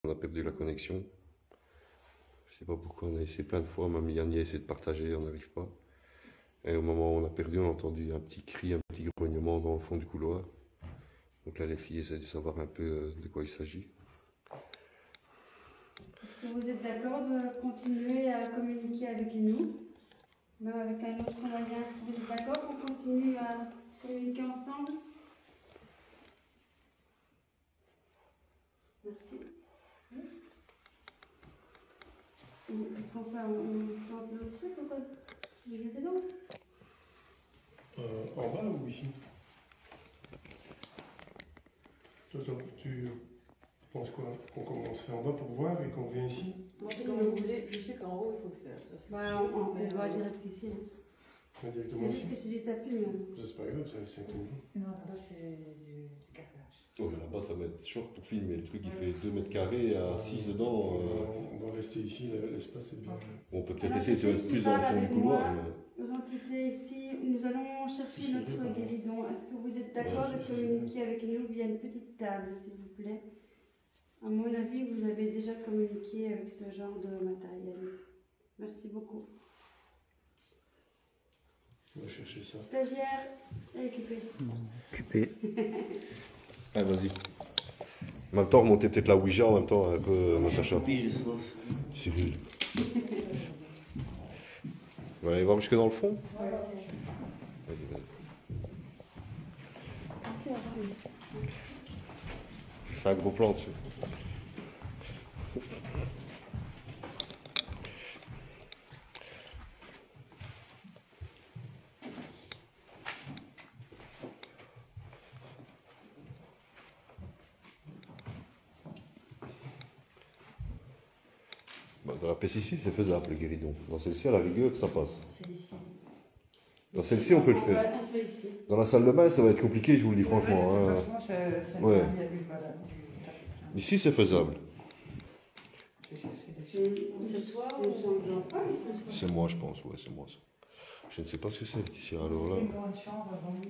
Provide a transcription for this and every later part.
On a perdu la connexion. Je sais pas pourquoi, on a essayé plein de fois, même Yanni a essayé de partager, on n'arrive pas. Et au moment où on a perdu, on a entendu un petit cri, un petit grognement dans le fond du couloir. Donc là, les filles essaient de savoir un peu de quoi il s'agit. Est-ce que vous êtes d'accord de continuer à communiquer avec nous, même avec un autre moyen? Est-ce que vous êtes d'accord qu'on continue à communiquer ensemble? Merci. Est-ce qu'on fait un truc ou quoi? Vous êtes dedans? En bas ou ici? Toi, tu penses quoi? Qu'on commencerait en bas pour voir et qu'on vient ici? Moi, c'est comme vous voulez. Je sais qu'en haut, il faut le faire. Ça, Voilà, on va direct ici. Ouais, C'est directement juste ici? que c'est du tapis, mais... Ça, c'est pas grave, c'est tout. Non, là, c'est du carrelage. Oh, mais là-bas, ça va être short pour filmer. Le truc, il fait 2 mètres carrés à 6 dedans. On va rester ici, l'espace est bien. Ok. On peut peut-être Alors, essayer de se c'est mettre qui plus dans le parle fond du avec couloir. moi? Mais... Nos entités ici, nous allons chercher Ici, notre pardon. guéridon. Est-ce que vous êtes d'accord Ouais, de si, communiquer avec nous via une petite table, s'il vous plaît? À mon avis, vous avez déjà communiqué avec ce genre de matériel. Merci beaucoup. On va chercher ça. Stagiaire, récupérez. Occupé. Ah, vas-y. En même temps, remonter peut-être la Ouija en même temps, un peu, Natacha. C'est nul. On va aller voir jusque dans le fond? Vas-y, vas-y. Fais un gros plan dessus. Bah, dans la pièce ici, c'est faisable le guéridon. Dans celle-ci, à la rigueur, ça passe. C'est ici. Dans celle-ci, on peut le faire. On fait ici. Dans la salle de bain, ça va être compliqué, je vous le dis franchement. Hein. Franchement, c'est Ouais. il y a du tapis. Ici, c'est faisable. J'ai cherché des Ce soir, on change d'enfant. C'est moi, je pense, ouais, c'est moi ça. Je ne sais pas ce que c'est ici, alors là. Une grande chambre avant lui.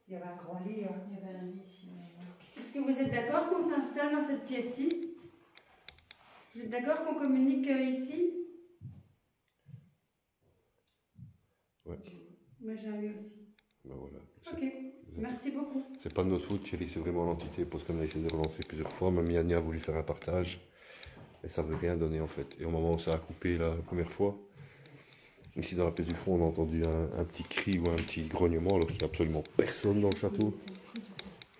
Il y avait un grand lit. Hein. Il y avait un lit ici. Est-ce que vous êtes d'accord qu'on s'installe dans cette pièce-ci? Vous êtes d'accord qu'on communique ici? Ouais. Moi, j'ai envie aussi. Ben voilà. Ok, merci beaucoup. C'est pas de notre faute, Thierry, c'est vraiment l'entité, parce qu'on a essayé de relancer plusieurs fois. Même Yanni a voulu faire un partage, et ça ne veut rien donner en fait. Et au moment où ça a coupé la première fois, ici dans la pièce du fond, on a entendu un petit cri ou un petit grognement, alors qu'il n'y a absolument personne dans le château.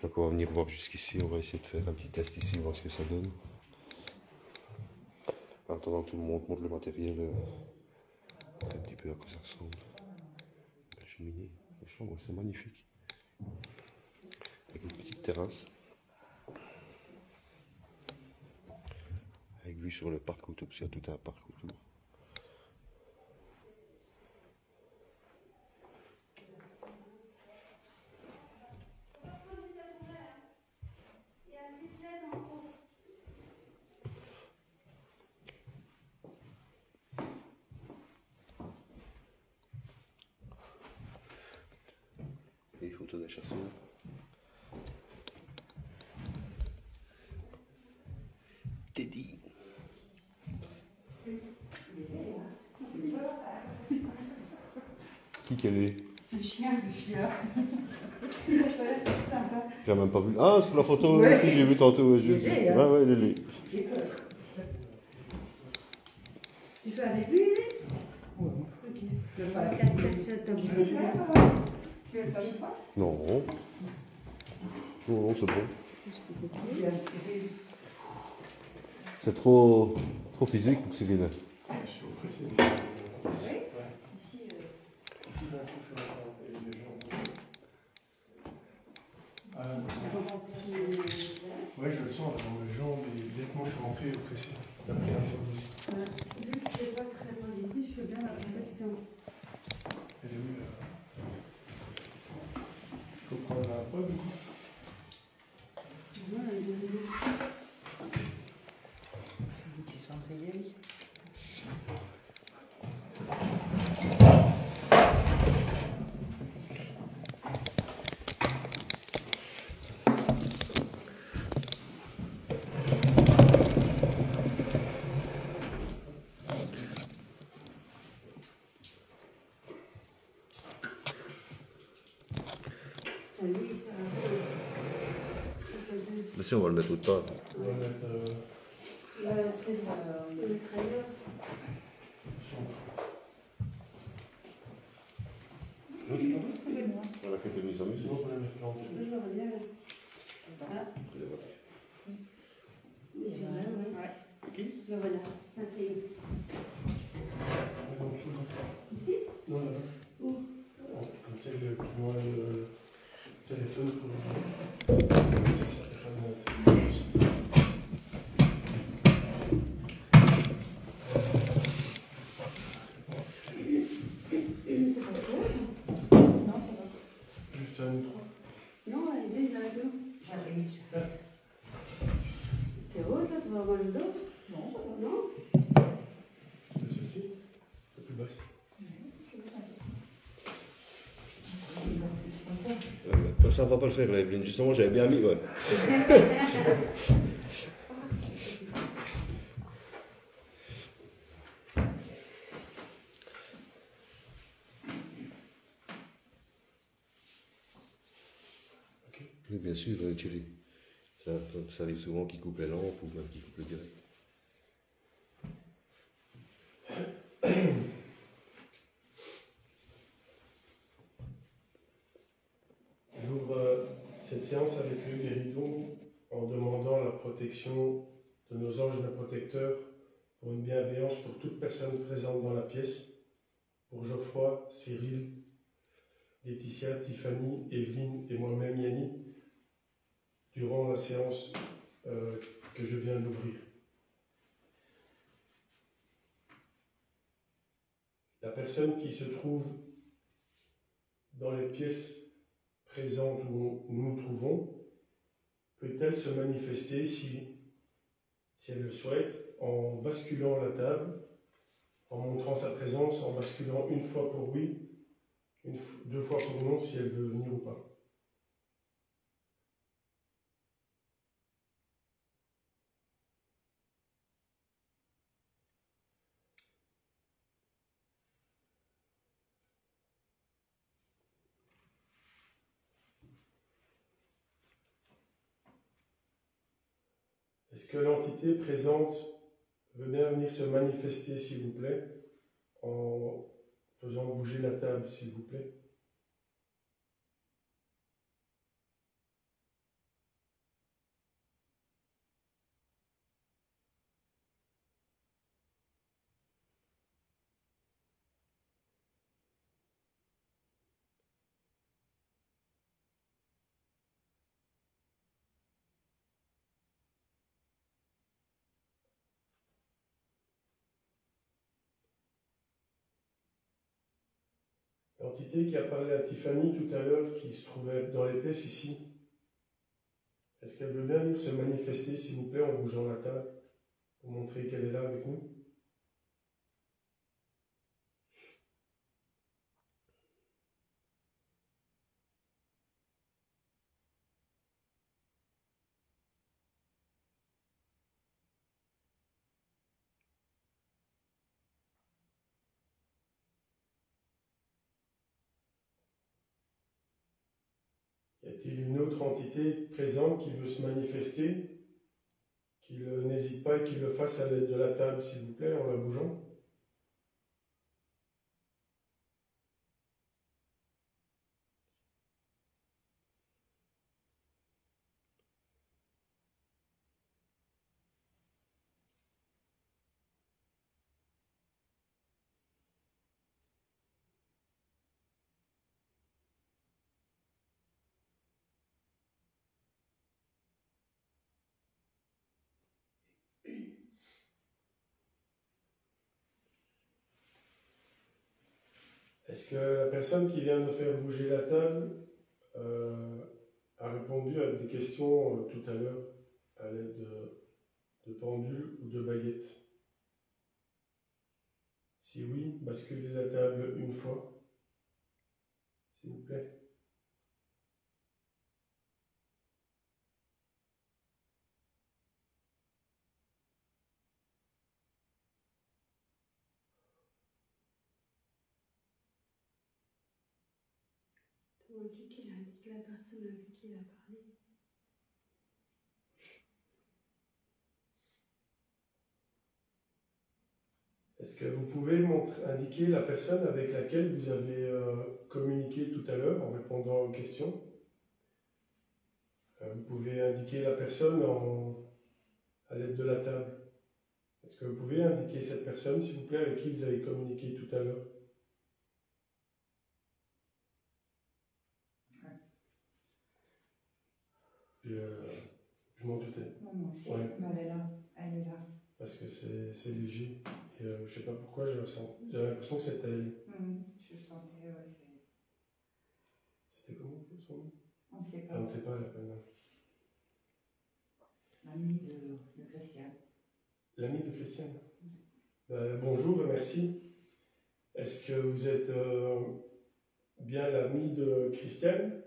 Donc on va venir voir jusqu'ici, on va essayer de faire un petit test ici, voir ce que ça donne. En attendant que tout le monde montre le matériel, un petit peu à quoi ça ressemble. La cheminée, la chambre, c'est magnifique. Avec une petite terrasse. Avec vue sur le parc autour, parce qu'il y a tout un parc autour. Et photos des chasseurs. Teddy. Qui qu'elle est? Un chien, le chien. Il a pas l'air sympa. J'ai même pas vu. Ah, sur la photo, Ouais. aussi, j'ai vu tantôt. Ouais, Il est laid, hein. ouais, ouais, il est laid. J'ai peur. Tu fais avec lui, lui? Ouais. Ok. Je vais faire 4 sur ta Tu veux bouche. faire Tu veux faire une fois? Non. Non, non, c'est bon. Il y a une série. C'est trop physique pour Cyril. Je suis oppressé. Oui. Ici, Ici, d'un coup, je suis en train de les jambes. Ouais, je le sens dans les jambes et dès que moi je suis rentré oppressé. D'après un peu aussi. Vu que c'est pas très positif, je veux bien la protection. Elle est où là? Faut prendre la preuve du coup. Voilà, il y a des- c'est un petit cendrier. Si, on va le mettre autre part. On va mettre. Là, l'entrée de la. On peut mettre ailleurs. Voilà, quand tu as mis ça, mais Sinon, on peut la mettre là en dessous. J'aurais bien. Voilà. Ouais. Le voilà. Ça, c'est En dessous, là. ici. Non, là. Où? Comme c'est le plus loin le téléphone pour le. Ça fait pas de note. Non, ça va. Juste un ou trois. Non, elle est déjà là. J'arrive. T'es haute là, tu vas avoir le dos. Non, ça va. Non? C'est celle-ci. La plus basse. Ça va pas le faire, là, Evelyne. Justement, j'avais bien mis, ouais. Oui, bien sûr, Thierry. Ça arrive souvent qu'ils coupent les lampes ou même qu'ils coupent le direct. J'ouvre cette séance avec le guéridon en demandant la protection de nos anges protecteurs pour une bienveillance pour toute personne présente dans la pièce, pour Geoffroy, Cyril, Laetitia, Tiffany, Evelyne et moi-même Yannick, durant la séance que je viens d'ouvrir. La personne qui se trouve dans les pièces présentes où nous nous trouvons, peut-elle se manifester si elle le souhaite, en basculant la table, en montrant sa présence, en basculant une fois pour oui, deux fois pour non, si elle veut venir ou pas. Est-ce que l'entité présente veut bien venir se manifester, s'il vous plaît, en faisant bouger la table, s'il vous plaît? L'entité qui a parlé à Tiffany tout à l'heure, qui se trouvait dans les pièces ici, est-ce qu'elle veut bien venir se manifester, s'il vous plaît, en bougeant la table, pour montrer qu'elle est là avec nous? Y a-t-il une autre entité présente qui veut se manifester, qu'il n'hésite pas et qu'il le fasse à l'aide de la table, s'il vous plaît, en la bougeant? Est-ce que la personne qui vient de faire bouger la table a répondu à des questions tout à l'heure à l'aide de pendules ou de baguettes? Si oui, basculez la table une fois, s'il vous plaît. Demande-lui qu'il indique la personne avec qui il a parlé. Est-ce que vous pouvez indiquer la personne avec laquelle vous avez communiqué tout à l'heure en répondant aux questions? Vous pouvez indiquer la personne à l'aide de la table. Est-ce que vous pouvez indiquer cette personne, s'il vous plaît, avec qui vous avez communiqué tout à l'heure? Je m'en doutais. Non, moi aussi. Ouais. Mais elle est là. Elle est là. Parce que c'est léger. Et je sais pas pourquoi, j'avais l'impression que c'était elle. Je sentais, ouais, C'était comment son nom? on ne sait pas. On ne sait pas, la peine. L'ami de Christian. L'ami de Christiane. Bonjour et merci. Est-ce que vous êtes bien l'ami de Christiane?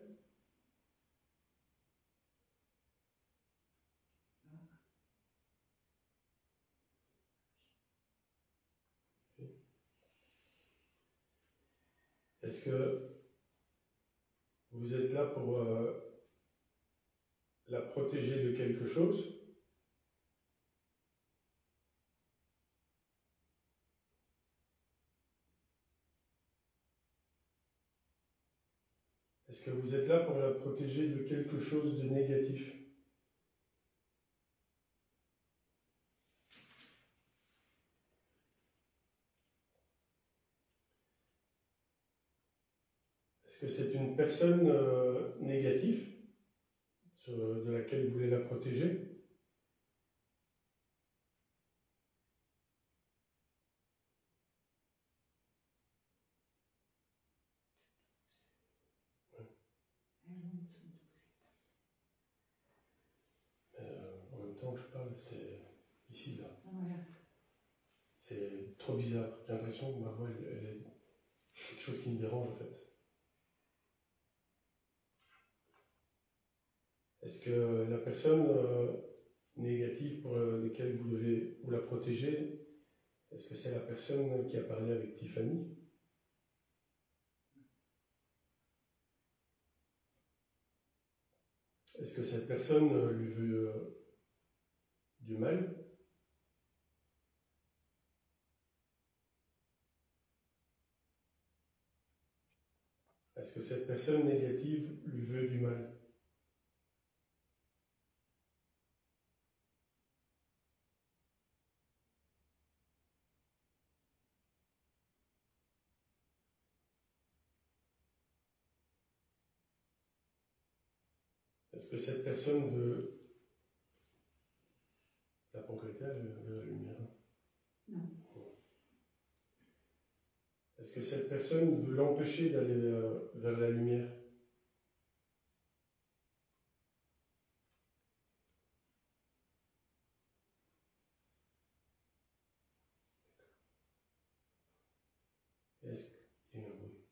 Est-ce que vous êtes là pour la protéger de quelque chose? Est-ce que vous êtes là pour la protéger de quelque chose de négatif? Est-ce que c'est une personne négative de laquelle vous voulez la protéger? En même temps que je parle, c'est ici, là. Voilà. C'est trop bizarre. J'ai l'impression que ma voix, elle est quelque chose qui me dérange, en fait. Est-ce que la personne négative pour laquelle vous devez vous la protéger, est-ce que c'est la personne qui a parlé avec Tiffany? Est-ce que cette personne lui veut du mal? Est-ce que cette personne négative lui veut du mal? Est-ce que cette personne veut la concréter, de la lumière? Non. Est-ce que cette personne veut l'empêcher d'aller vers la lumière? Est-ce qu'il y a un bruit?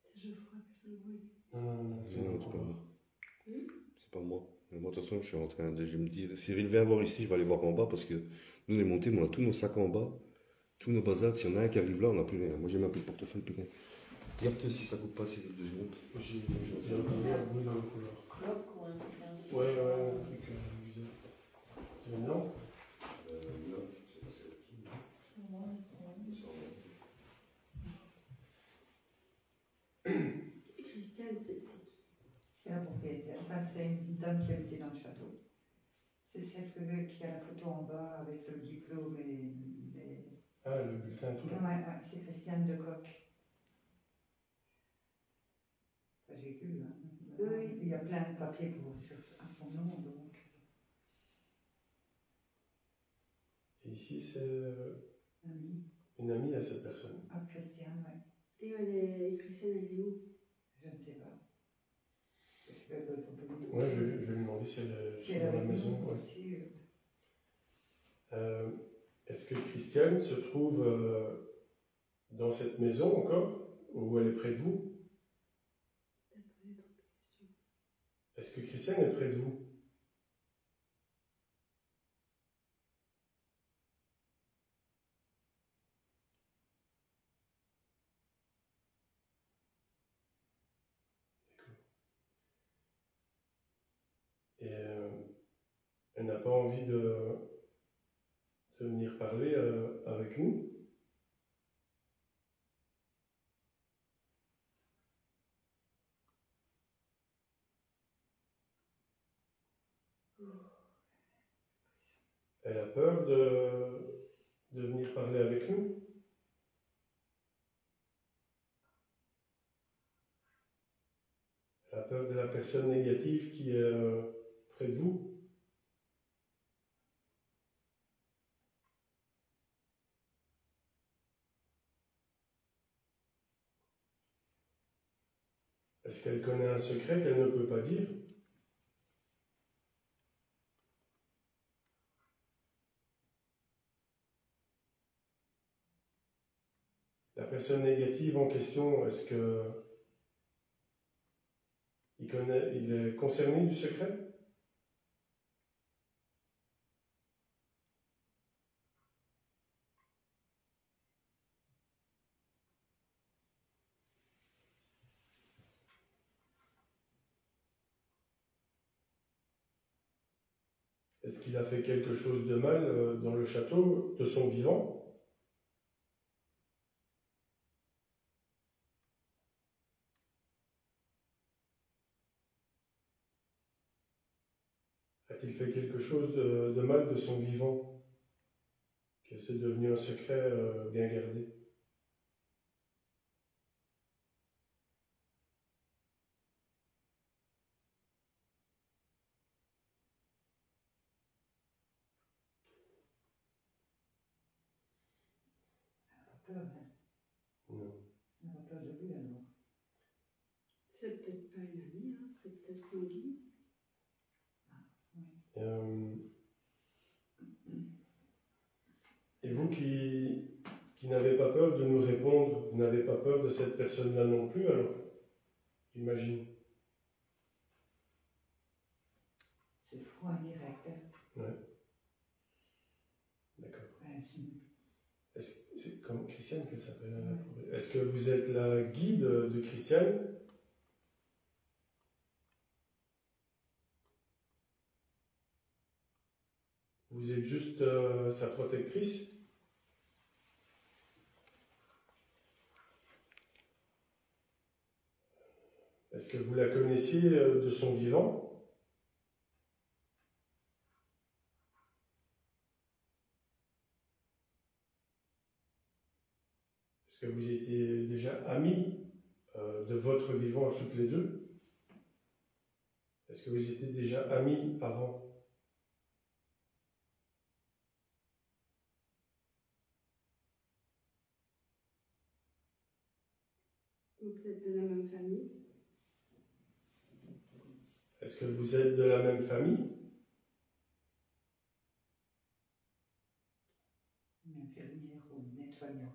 C'est Geoffroy qui fait le bruit. Non, C'est pas moi. C'est pas moi. Mais moi, de toute façon, je suis en train de me dire, Cyril, viens voir ici, je vais aller voir en bas parce que nous, on est montés, mais on a tous nos sacs en bas, tous nos bazars. Si on a un qui arrive là, on n'a plus rien. Moi, j'ai même plus de portefeuille, plus rien. Regarde si ça coupe pas, Cyril, 2 secondes. J'ai entendu un bruit dans le couloir. Cloque ou un truc ainsi. Ouais, un truc bizarre. C'est une lampe? Non, c'est pas celle qui. Christiane, c'est qui? C'est la propriétaire. Enfin, c'est une dame qui habitait dans le château. C'est celle qui a la photo en bas avec le diplôme et les... Ah, le bulletin tout là. Ouais, c'est Christiane de Coq. Enfin, j'ai lu, hein. Oui. Il y a plein de papiers à son nom, donc. Et ici, c'est Ami. une amie à cette personne. Ah, Christiane, ouais. Et Christiane, elle est où? Je ne sais pas. Je vais Ouais, je vais lui demander si elle est dans la maison. Ouais. Aussi, Est-ce que Christiane se trouve dans cette maison encore, ou elle est près de vous? T'as posé trop de questions. Est-ce que Christiane est près de vous? D'accord. Et elle n'a pas envie de venir parler avec nous? Elle a peur de venir parler avec nous. Elle a peur de la personne négative qui est près de vous. Est-ce qu'elle connaît un secret qu'elle ne peut pas dire? La personne négative en question, est-ce que il est concerné du secret? Est-ce qu'il a fait quelque chose de mal dans le château de son vivant? A-t-il fait quelque chose de mal de son vivant? Que c'est devenu un secret bien gardé? Elle a peur, hein. Non. Elle a peur de lui alors. C'est peut-être pas une amie, hein, c'est peut-être son guide. Et vous qui n'avez pas peur de nous répondre, vous n'avez pas peur de cette personne-là non plus, alors? J'imagine. C'est froid direct, hein. Ouais. D'accord. Ouais, C'est comme Christiane qu'elle s'appelle. Est-ce que vous êtes la guide de Christiane? Vous êtes juste sa protectrice? Est-ce que vous la connaissiez de son vivant? Est-ce que vous étiez déjà amis de votre vivant à toutes les deux? Est-ce que vous étiez déjà amis avant? Ou peut-être de la même famille. Est-ce que vous êtes de la même famille? une infirmière ou une aide-soignante.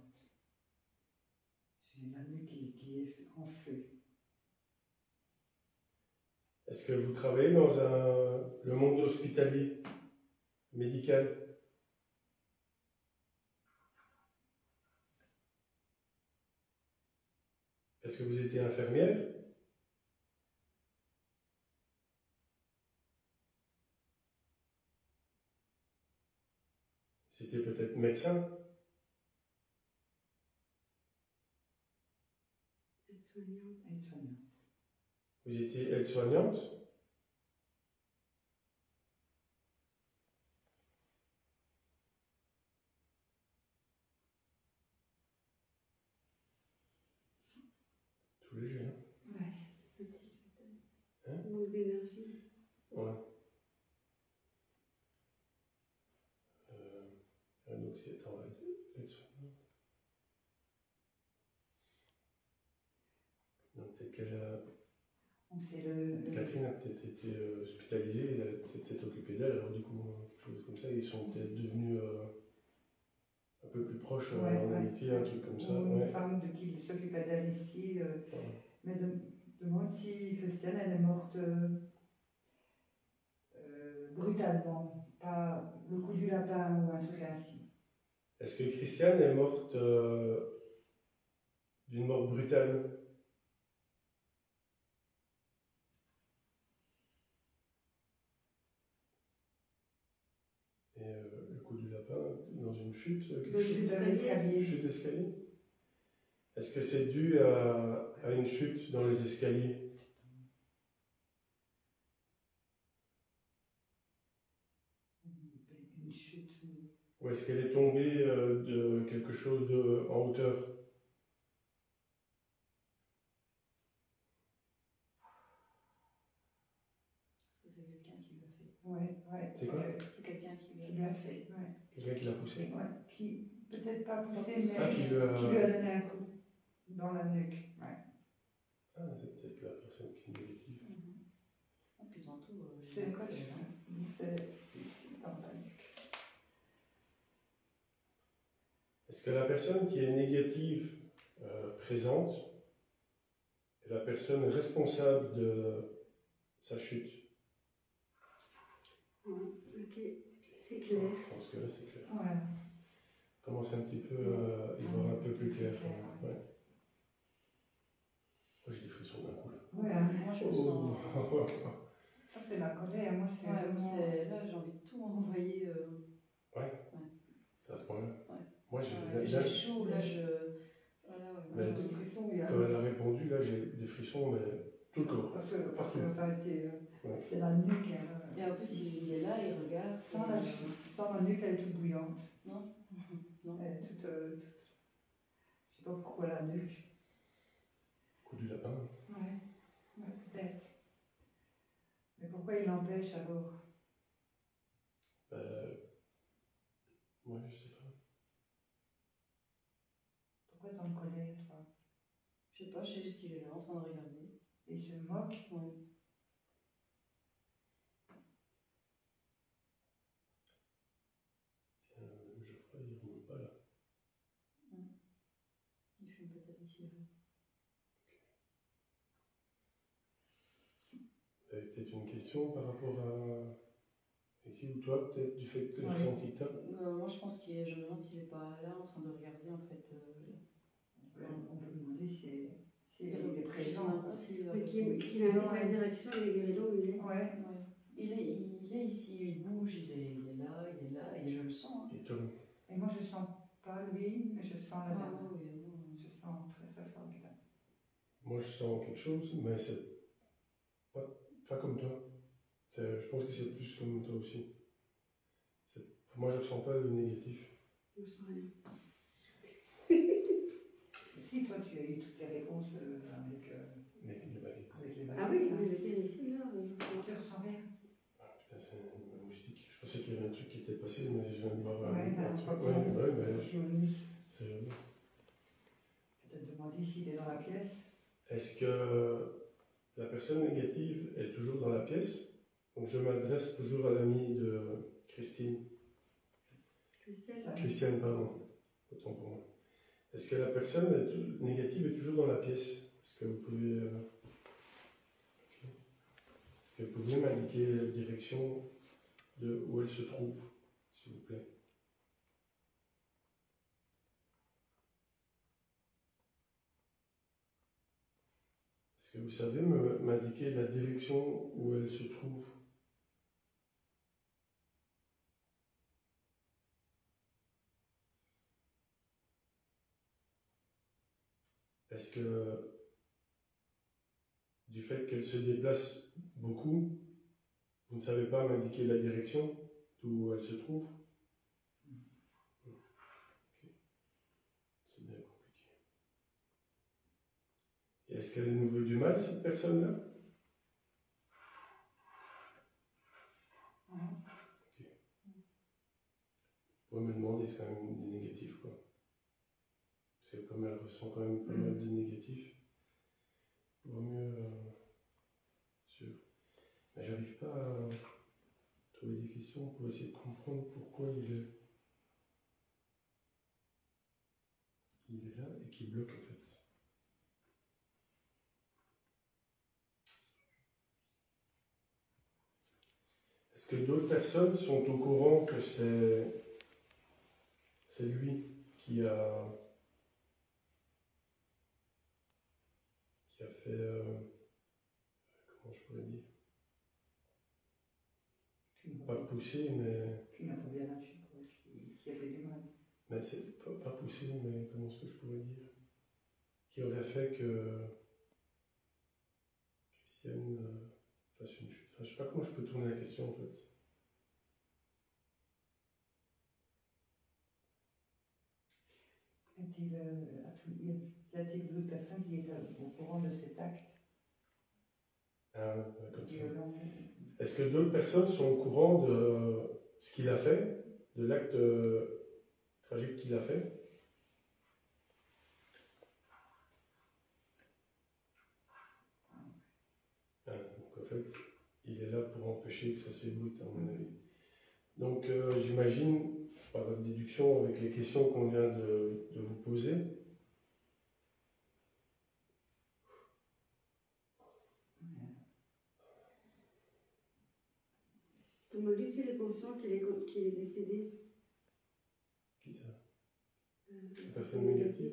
J'ai une amie qui est en feu. Est-ce que vous travaillez dans le monde hospitalier, médical? Est-ce que vous étiez infirmière? C'était peut-être médecin? Aide-soignante. Aide-soignante. Vous étiez aide-soignante? Tout léger, hein? Ouais. Fatigue peut-être. Hein? Manque d'énergie. Ouais. Donc c'est aide-soignante. Donc peut-être qu'elle a... On sait le... Catherine a peut-être été hospitalisée, elle s'est peut-être occupée d'elle, alors du coup, quelque chose comme ça, ils sont peut-être devenus un peu plus proches Ouais, en ouais. amitié, un truc comme ça. Ou une Ouais. femme de qui s'occupait d'elle ici. Ouais. Mais demande si Christiane, elle est morte brutalement, pas le coup du lapin ou un truc ainsi. Est-ce que Christiane est morte d'une mort brutale? Et le coup du lapin, dans une chute, quelque chose? Dans l'escalier. Chute d'escalier? Est-ce que c'est dû à une chute dans les escaliers? Une chute. Ou est-ce qu'elle est tombée de quelque chose en hauteur? Parce que c'est quelqu'un qui l'a fait. Ouais. C'est quoi? C'est quelqu'un qui Qui l'a fait, ouais. Quelqu'un qui l'a poussé? Ouais, qui peut-être pas poussé, poussé. mais Qui qui lui a- lui a donné un coup dans la nuque. Ouais. Ah, c'est peut-être la personne qui est négative. Oh, puis dans tout, C'est il colle, hein. ici, dans la nuque. Est-ce que la personne qui est négative présente est la personne responsable de sa chute? Ouais, ok, c'est clair. Je pense que là c'est clair. Ouais. Commence un petit peu à y voir un peu plus clair. Ouais. Moi j'ai des frissons d'un coup là. Ouais, Moi, je me sens. Oh. ça c'est la colère, moi c'est Ouais, moi, vraiment... là, j'ai envie de tout envoyer. C'est à ce point-là. Ouais. Moi J'ai chaud, là, je. Voilà, ouais. Mais- des frissons, il y a... Quand elle a répondu, là j'ai des frissons, mais tout le corps. Parce que Partout. ça a été... Ouais. C'est la nuque, hein. Et en plus, il est là, il regarde. Sans la, sans la nuque, elle est toute bouillante. Non. Non. Elle est toute... Je sais pas pourquoi la nuque. Coup du lapin. Ouais, peut-être. Mais pourquoi il l'empêche alors? Moi je sais pas. Pourquoi t'es en colère, toi? Je sais pas, je sais juste qu'il est là en train de regarder. Il se moque? Ouais. Tiens, Geoffroy il remonte pas là. Il fume peut-être ici. Vous avez peut-être une question par rapport à ici ou toi, peut-être du fait que tu l'as Ouais. ressenti que t'as? Moi, je pense qu'il est. Je me demande s'il est pas là en train de regarder en fait. On peut demander si il est Je sais présent. même pas s'il va Mais qu'il répondre. indique la direction, il est guéridon, il est. Ouais. Ouais. Il est ici, il bouge, il est là, et je le sens. Hein. Il tourne. Et moi, je sens pas lui, mais je sens la Ah, dame. oui, oui. Je sens très très fort la dame. Moi je sens quelque chose, mais c'est pas comme toi. Je pense que c'est plus comme toi aussi. Pour moi je ressens pas le négatif. Je sens rien. Si toi, tu as eu toutes les réponses avec Les baguettes. les Ah oui, baguettes, mais le pire ici, là. tu ressens rien. Ah putain, c'est un moustique. Je pensais qu'il y avait un truc qui était passé, mais je viens de voir Ouais, un un truc. papillon. Ouais, mais Papillon. c'est jamais. Peut-être demander s'il est dans la pièce. Est-ce que la personne négative est toujours dans la pièce? Donc je m'adresse toujours à l'amie de Christine. Christelle. Christiane, pardon. Autant pour moi. Est-ce que la personne négative est toujours dans la pièce? Est-ce que vous pouvez... ok. Est-ce que vous pouvez m'indiquer la direction de où elle se trouve, s'il vous plaît? Est-ce que vous savez m'indiquer la direction où elle se trouve? Est-ce que du fait qu'elle se déplace beaucoup, vous ne savez pas m'indiquer la direction d'où elle se trouve? Ok. C'est bien compliqué. Et est-ce qu'elle nous veut du mal, cette personne-là? Ok. Vous pouvez me demander, c'est quand même du négatif, quoi. Parce que comme elle ressent quand même pas mal de négatifs, il vaut mieux sûr. Mais j'arrive pas à trouver des questions pour essayer de comprendre pourquoi il est là et qu'il bloque en fait. Est-ce que d'autres personnes sont au courant que c'est lui qui a fait comment je pourrais dire, pas poussé, mais Qui n'a pas bien lâché, quoi, qui a fait du mal. c'est pas poussé, mais comment est-ce que je pourrais dire, qui aurait fait que Christiane fasse une chute. Enfin, je sais pas comment je peux tourner la question en fait. y a-t-il d'autres personnes qui sont au courant de cet acte Ah, ouais, comme ça. violent? Est-ce que d'autres personnes sont au courant de ce qu'il a fait, de l'acte tragique qu'il a fait? Ah, donc en fait, il est là pour empêcher que ça s'ébruite, à mon avis. Donc j'imagine, par votre déduction, avec les questions qu'on vient de vous poser, Demande-lui s'il est conscient qu'il est décédé. qui ça? La Personne négative.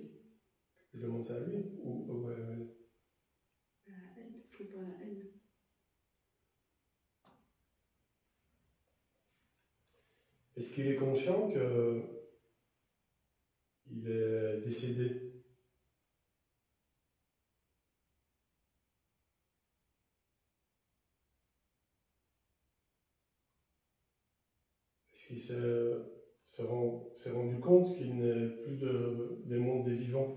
Je demande ça à lui ou à elle? À elle, parce qu'on parle à elle. Est-ce qu'il est conscient que il est décédé? Est-ce qu'il s'est rendu compte qu'il n'est plus des mondes des vivants?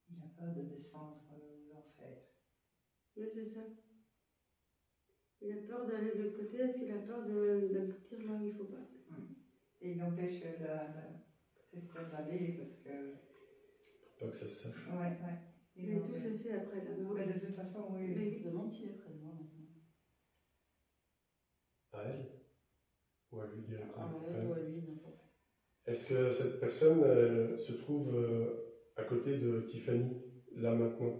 Il a peur de descendre aux enfers. Oui, c'est ça. Il a peur d'aller de l'autre côté, est-ce qu'il a peur d'aboutir là où il ne faut pas? Et il empêche ses sœurs d'aller parce que. Pas que ça se sache. Ouais. Il Mais tout empêche. se sait après là-bas. Mais de toute façon, oui. Mais il demande s'il est près de moi maintenant. À elle? Ou à lui directement? Ah ouais, ou à lui, n'importe. Est-ce que cette personne se trouve à côté de Tiffany, là maintenant?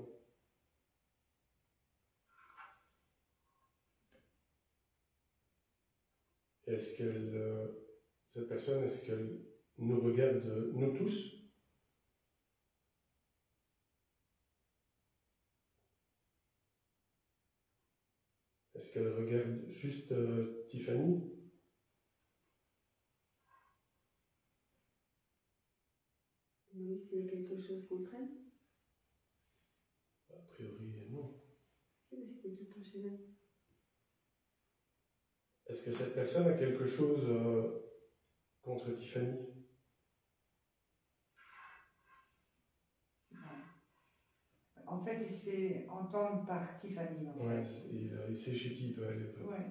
Est-ce qu'elle, cette personne, est-ce qu'elle nous regarde, nous tous? Est-ce qu'elle regarde juste Tiffany? Demande-lui s'il y a quelque chose contre elle. A priori, non. Si, parce qu'il est tout le temps chez elle. Est-ce que cette personne a quelque chose contre Tiffany? En fait, il se fait entendre par Tiffany. En Ouais, fait. il sait chez qui il peut aller. En fait. Ouais.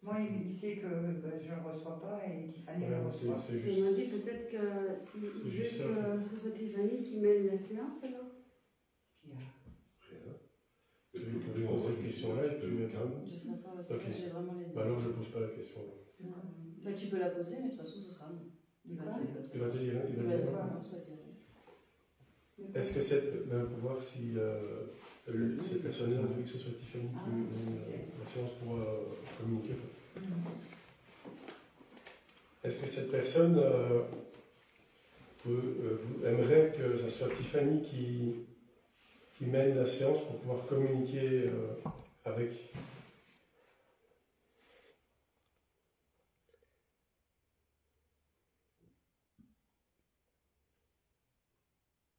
Moi, il sait que je ne le reçois pas et Tiffany Ouais, le reçoit. c'est Je me dis juste. peut-être que s'il C'est veut juste ça, que ce soit Tiffany qui mène la séance alors. Qui a- Rien. Tu veux que je pose cette question-là et puis calme. Je sais pas, parce Ok. que j'ai vraiment les deux. Bah alors je pose pas la question. Bah, tu peux la poser, mais de toute façon, ce sera non. Il va te Il va te dire. Il va te dire Ouais. non, ça va te dire non. Est-ce que cette. Ben, pour voir si cette personne-là veut que ce soit Tiffany qui mène la séance pour communiquer. Est-ce que cette personne aimerait que ce soit Tiffany qui mène la séance pour pouvoir communiquer avec?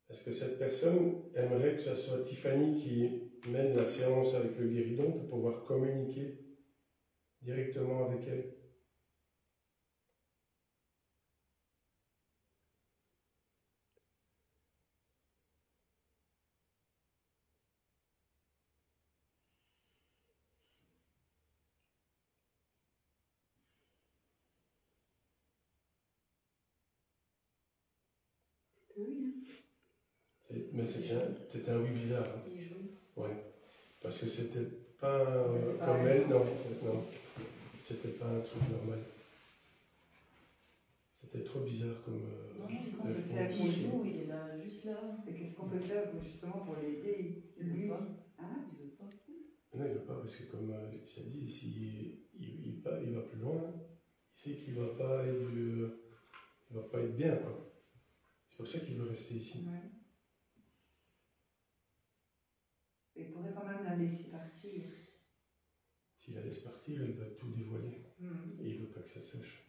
Est-ce que cette personne aimerait que ce soit Tiffany qui mène la séance avec le guéridon pour pouvoir communiquer directement avec elle? C'est oui, Mais c'était un oui bizarre. Hein. Il joue. Ouais. Parce que c'était pas C'est pas comme vrai. elle, non. C'était pas un truc normal. C'était trop bizarre comme. Non, Qu'est-ce qu'on quand peut il faire il joue, il est là, juste là. Et qu'est-ce qu'on peut faire justement pour l'aider? Il veut Lui, pas. hein? Il veut pas. Non, il va pas, parce que comme Alexis a dit, s'il il va plus loin, il sait qu'il va pas il va pas être bien. Quoi. C'est pour ça qu'il veut rester ici. Ouais. Il pourrait quand même la laisser partir. s'il la laisse partir, elle va tout dévoiler. Mhm. Et il veut pas que ça sèche.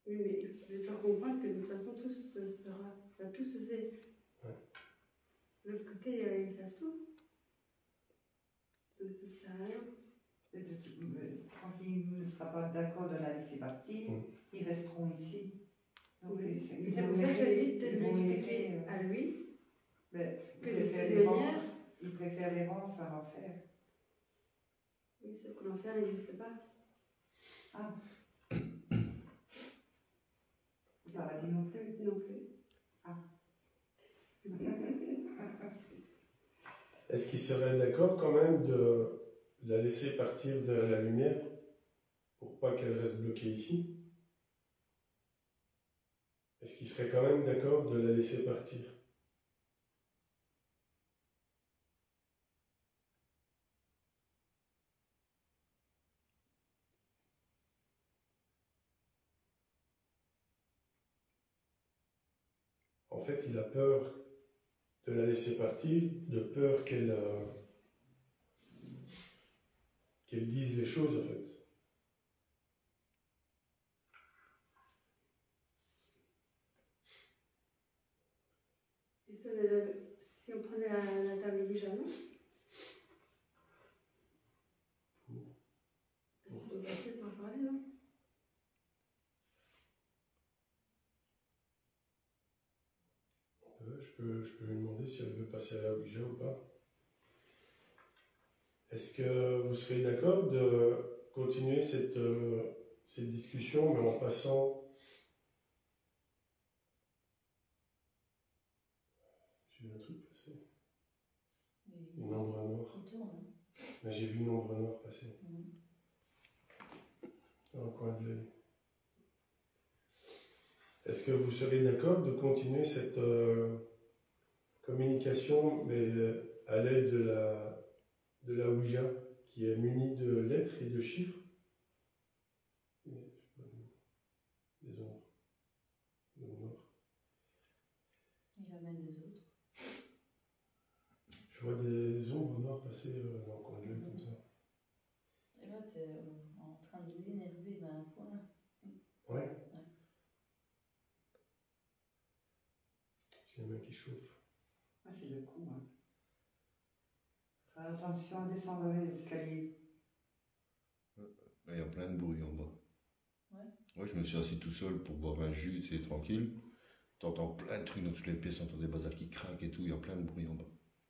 Oui, mais il faut faire comprendre que de toute façon, tout se sera. Enfin, tout se sait. Ouais. De l'autre côté, ils savent tout. Donc, ça sert à rien. Quand il ne sera pas d'accord de la laisser partir, ils resteront ici. Donc, Oui. ils C'est vont pour ça que je aimer- lui ai dit de ils lui vont expliquer aimer, à lui mais que ils de préfèrent toute les manière. ronces, ils préfèrent les ronces à l'enfer. Oui, sauf que l'enfer n'existe pas. Ah. Le paradis non plus. Non plus. Ah. Est-ce qu'il serait d'accord quand même de la laisser partir de la lumière pour pas qu'elle reste bloquée ici? Est-ce qu'il serait quand même d'accord de la laisser partir? En fait, il a peur de la laisser partir, de peur qu'elle dise les choses, en fait. Et ça, si on prenait la table Ouija, non? C'est pas facile pour en parler, non? Je peux lui demander si elle veut passer à la Ouija ou pas. Est-ce que vous serez d'accord de continuer cette discussion, mais en passant... J'ai vu un truc passer. Une ombre noire. Il tourne. Hein. Mais j'ai vu une ombre noire passer. Dans le coin de l'œil. Est-ce que vous serez d'accord de continuer cette communication, mais à l'aide de la Ouija, qui est munie de lettres et de chiffres? Des ombres. Des ombres noires. Il amène des autres. Je vois des ombres noires passer dans le coin de l'œil comme ça. Et là, tu es en train de l'énerver à un point. Ouais. J'ai la main qui chauffe. Ah, c'est le coup. Hein. Faire attention à descendre les escaliers. Il y a plein de bruit en bas. Ouais. Moi, je me suis assis tout seul pour boire un jus, c'est tranquille. T'entends plein de trucs dans toutes les pièces, t'entends des bazars qui craquent et tout, il y a plein de bruit en bas.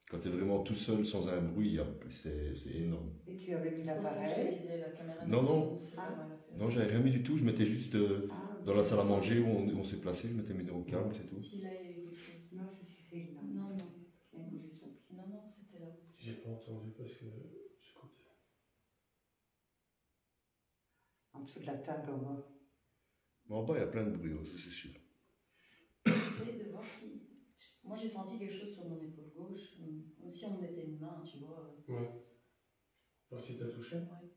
Quand t'es vraiment tout seul, sans un bruit, c'est énorme. Et tu avais mis C'est pour ça que je te l'appareil. disais la caméra. Non, non. c'est pas mal à faire. Non, j'avais rien mis du tout, je m'étais juste Ah, dans la salle à manger où on s'est placé, je m'étais mis au calme, c'est tout. S'il a eu quelque chose. non, c'est Cyril. Là. Non, non. Qui a bougé son pied. Non, non, c'était là. J'ai pas entendu parce que j'écoutais. En dessous de la table, on voit. Mais en bas, il y a plein de bruit, ça c'est sûr. J'essaie de voir si. Moi, j'ai senti quelque chose sur mon épaule gauche, comme si on me mettait une main, tu vois. Ouais. Voir si t'as touché. Ouais.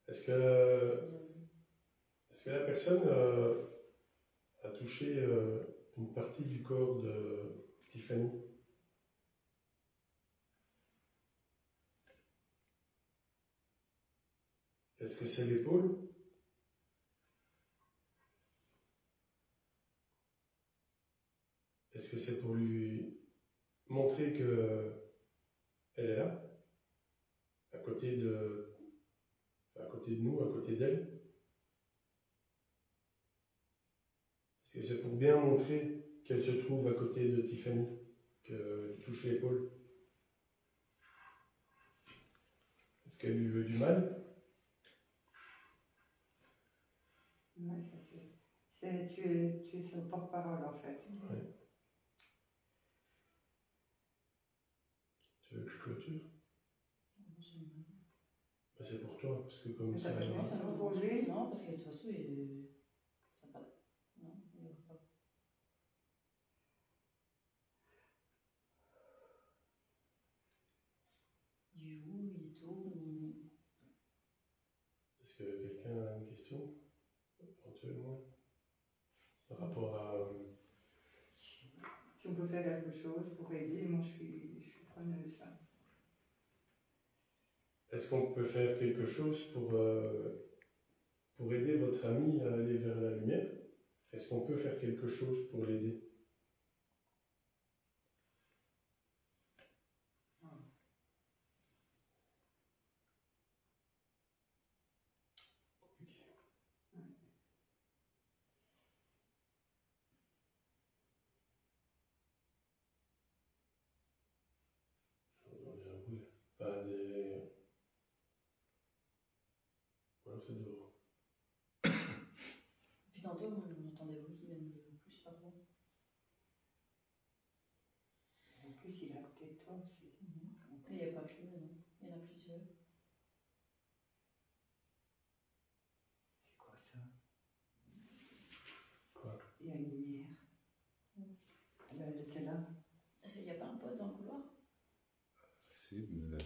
Est-ce que la personne a touché une partie du corps de Tiffany? Est-ce que c'est l'épaule? Est-ce que c'est pour lui montrer que elle est là, à côté de nous, à côté d'elle? Est-ce que c'est pour bien montrer qu'elle se trouve à côté de Tiffany, qu'elle touche l'épaule? Est-ce qu'elle lui veut du mal? Ouais, ça c'est. Tu es son porte-parole en fait. Ouais. Tu veux que je clôture? Ben, c'est pour toi, parce que comme Mais ça... t'as pas dit ça pour lui? Non, parce que de toute façon, ça pas. Non, il n'y aura pas. Il joue, il tourne. Est-ce que quelqu'un a une question, éventuellement, par rapport à... Si on peut faire quelque chose pour aider, moi je suis preneuse. Hein. est-ce qu'on peut faire quelque chose pour aider votre ami à aller vers la lumière? Est-ce qu'on peut faire quelque chose pour l'aider? Pas des... Ou alors c'est dehors. Puis tantôt, moi, j'entends des bruits qui viennent de plus par là. En plus, il est à côté de toi aussi. Il n'y a pas que lui, non. Il y en a plusieurs. C'est quoi ça? Quoi? Il y a une lumière. Elle était là. Il n'y a pas un pote dans le couloir? Si, mais...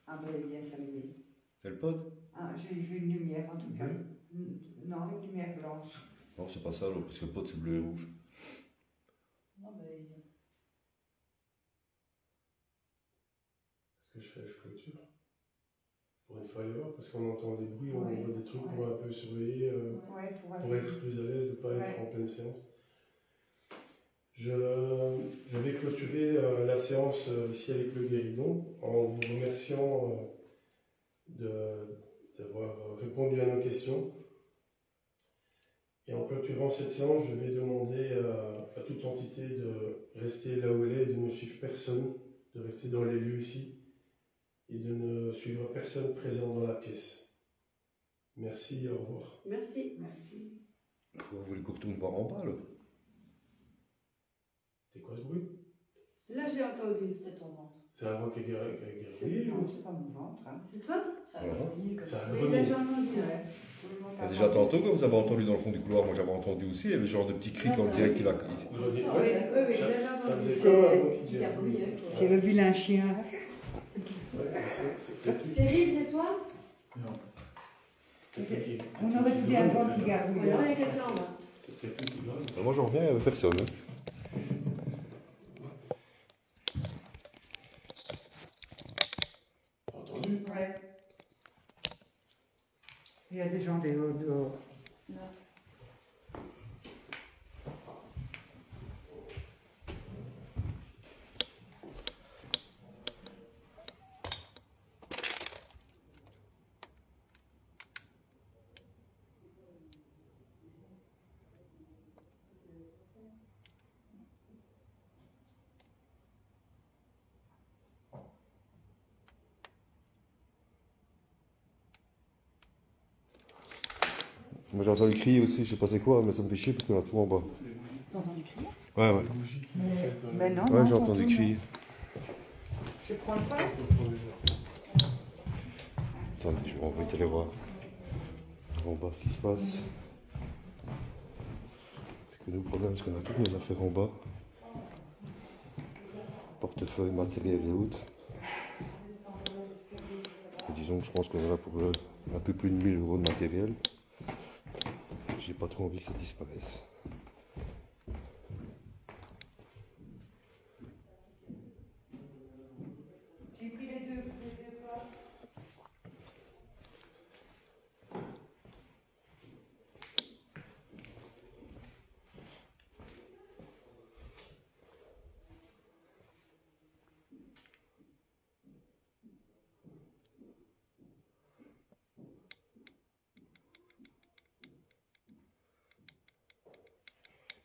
Ah ben, elle vient s'allumer. C'est le pod? Ah, j'ai vu une lumière en tout cas. Non, une lumière blanche. Non, c'est pas ça, alors, parce que le pod c'est bleu et rouge. Non, mais. Ce que je fais, je clôture. Pour une fois aller voir, parce qu'on entend des bruits, on Ouais, voit des trucs ouais. pour un peu surveiller, Ouais, pour être plus à l'aise, de ne pas être Ouais. en pleine séance. Je vais clôturer la séance ici avec le guéridon en vous remerciant d'avoir répondu à nos questions. Et en clôturant cette séance, je vais demander à toute entité de rester là où elle est, de ne suivre personne, de rester dans les lieux ici et de ne suivre personne présent dans la pièce. Merci, au revoir. Merci. Merci. Vous voulez qu'on retourne voir en bas, là? C'était quoi ce bruit? Là, j'ai entendu. Peut-être ton ventre. C'est un vent qui a gargouillé Non, ou... c'est pas mon ventre. Hein. C'est toi? Ça a Voilà. grogné comme Ça a ça. Oui, là, j'ai entendu. Ouais. Tout le monde a Déjà entendu. tantôt, quand vous avez entendu dans le fond du couloir, moi j'avais entendu aussi, il y avait ce genre de petit cri Non, quand on ça- dirait qu'il a... Ça, Oui, Ouais, oui, ça, là, j'ai ça entendu. faisait comme un vent Qui qui gargouille, gargouille. hein, C'est le vilain chien. Ouais, c'est peut-être lui. Cyril, c'est toi? C'est peut-être lui qui- On aurait dit un vent qui Oui, gargouille. là, il y a quelqu'un en bas. C'est peut-être lui qui gargouille. Moi j'en reviens, il n'y avait personne. Hein. T'as entendu? Ouais. Il y a des gens dehors. Là. Moi j'ai entendu crier aussi, je sais pas c'est quoi, mais ça me fait chier parce qu'on a tout en bas. T'as entendu crier? Ouais, ouais. Les bougies qui ont fait dans le- Mais non, Ouais, non, j'ai ton entendu tour, crier. non. Je prends le pas. Attendez, je vais envoyer aller voir en bas ce qui se passe. C'est que nous, le problème, c'est qu'on a toutes nos affaires en bas. Portefeuille, matériel et autres. Et disons que je pense qu'on est là pour un peu plus de 1000 € de matériel. J'ai pas trop envie que ça disparaisse. J'ai pris les deux pas.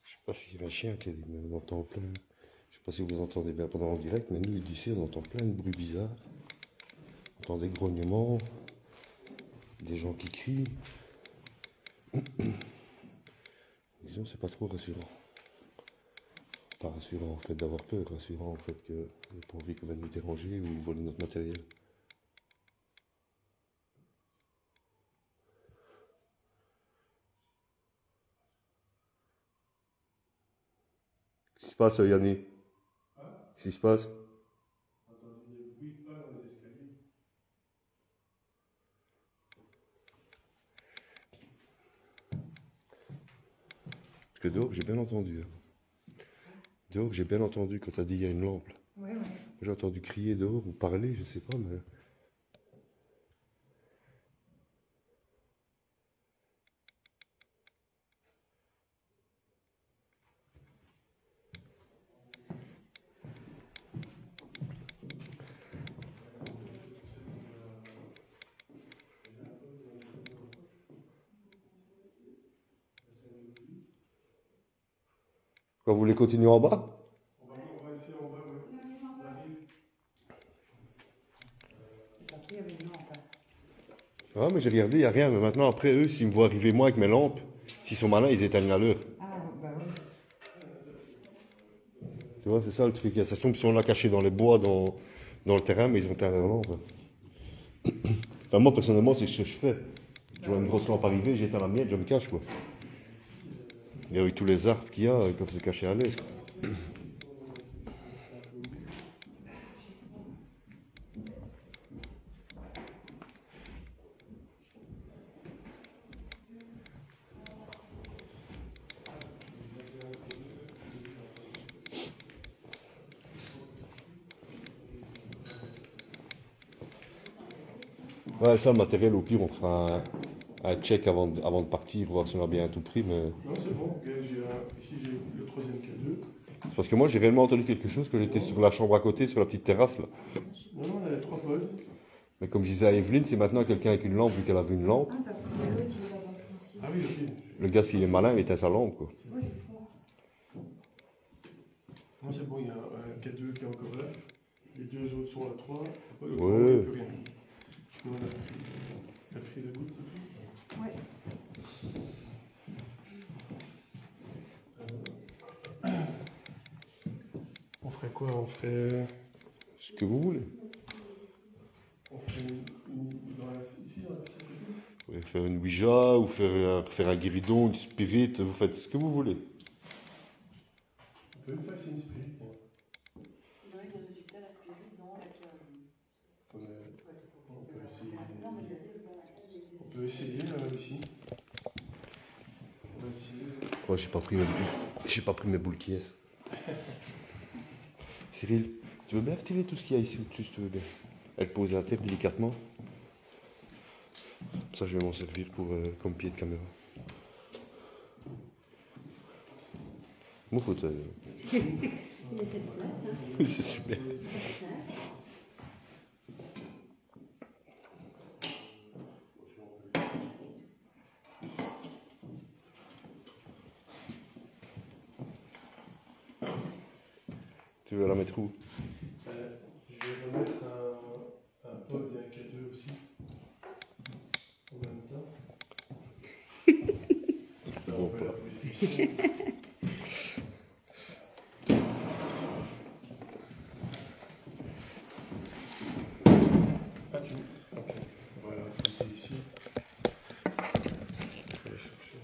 Je sais pas s'il y a un chien qui m'entend plein. Je sais pas si vous entendez bien pendant le direct, mais nous d'ici on entend plein de bruits bizarres. On entend des grognements, des gens qui crient. Disons c'est pas trop rassurant. Pas rassurant en fait d'avoir peur, rassurant en fait qu'il n'y a pas envie qu'on vienne nous déranger ou voler notre matériel. Qu'est-ce qui se passe Yannick? Qu'est-ce qui se passe? J'ai entendu des bruits de pas dans les escaliers. Parce que dehors j'ai bien entendu. Hein. Dehors j'ai bien entendu quand t'as dit il y a une lampe. Ouais, ouais. J'ai entendu crier dehors ou parler, je sais pas, mais Quand vous voulez continuer en bas? On va essayer en bas, oui. On arrive. Tantôt, il y avait une lampe. Ah, mais j'ai regardé, il n'y a rien. Mais maintenant, après, eux, s'ils me voient arriver moi avec mes lampes, s'ils sont malins, ils éteignent la leur. Ah, bah oui. Tu vois, c'est ça le truc. Ça tombe, ils sont là cachés dans les bois, dans le terrain, mais ils ont éteint leur lampe. Enfin, moi, personnellement, c'est ce que je fais. Je vois une grosse lampe arriver, j'éteins la mienne, je me cache, quoi. Et avec tous les arbres qu'il y a, ils peuvent se cacher à l'aise, quoi. Ouais, ça, le matériel, au pire, on fera un check avant de partir, voir si on a bien tout pris, mais... Non, c'est bon. Ok, ici, j'ai le troisième K2. C'est parce que moi, j'ai réellement entendu quelque chose, que j'étais sur la chambre à côté, sur la petite terrasse, là. Non, non, on a 3 pods. Mais comme je disais à Evelyne, c'est maintenant quelqu'un avec une lampe, vu qu'elle a vu une lampe. Ah, t'as pris l'autre, il va avoir principe. Ah oui, ok. Le gars, s'il est malin, il éteint sa lampe, quoi. Moi, j'ai froid. Non, c'est bon, il y a un K2 qui est encore là. Les deux autres sont à 3. Il n'y Ouais. a plus rien. Nous, on a pris la goutte. Ouais. On ferait quoi? On ferait Ce que vous voulez. ici, dans la salle. Vous pouvez faire une Ouija, ou faire un guéridon, une spirit, vous faites ce que vous voulez. On peut une passer une spirit. Hein. Il aurait des résultats, la spirit, non, avec... On peut essayer ici. On va essayer. Ouais, j'ai pas pris mes boules qui est. Cyril, tu veux bien retirer tout ce qu'il y a ici au-dessus, si tu veux bien? Elle pose la tête délicatement. Ça, je vais m'en servir comme pied de caméra. Mon fauteuil. Il y a cette place, hein. Oui, c'est super. Tu veux la mettre où? Je vais remettre un pod et un K2 aussi. En même temps. Là, on peut la position. Ah, tu... Ok. Voilà, c'est ici. Je vais aller chercher.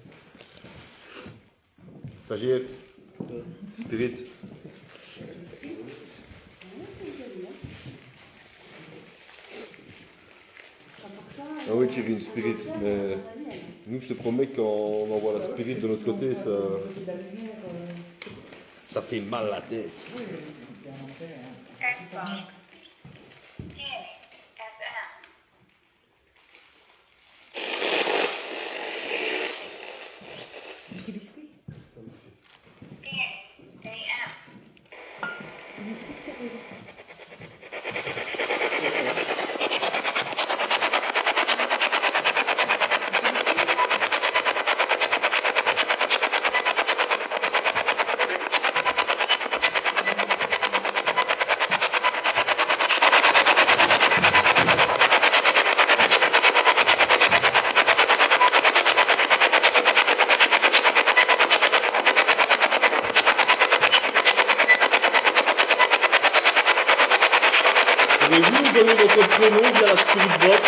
Stagiaire. Spirit. Ah oui, j'ai vu une spirit, mais nous, je te promets, quand on envoie la spirit de notre côté, ça fait mal à la tête. Xbox. Danny. FM. Petit biscuit. Danny. AM. Un biscuit, c'est rose. Pouvez-vous nous donner votre prénom via la Spirit Box?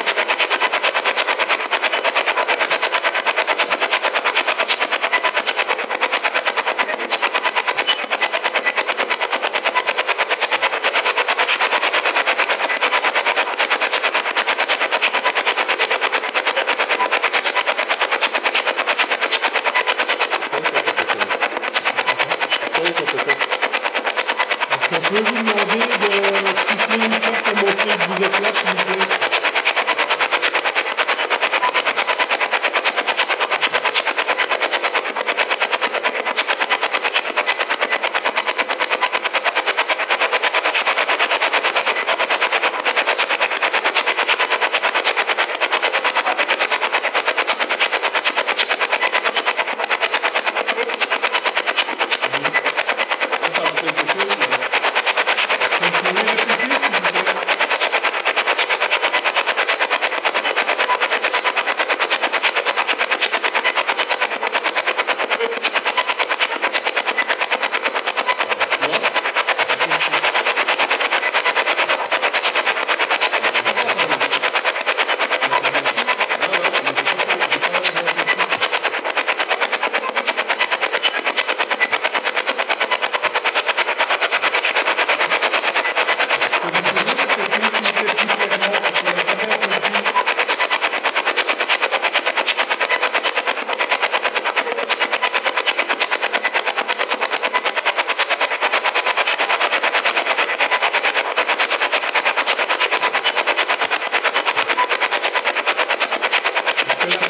Est-ce qu'on peut vous demander de siffler une fois pour montrer que vous êtes là, s'il vous plaît?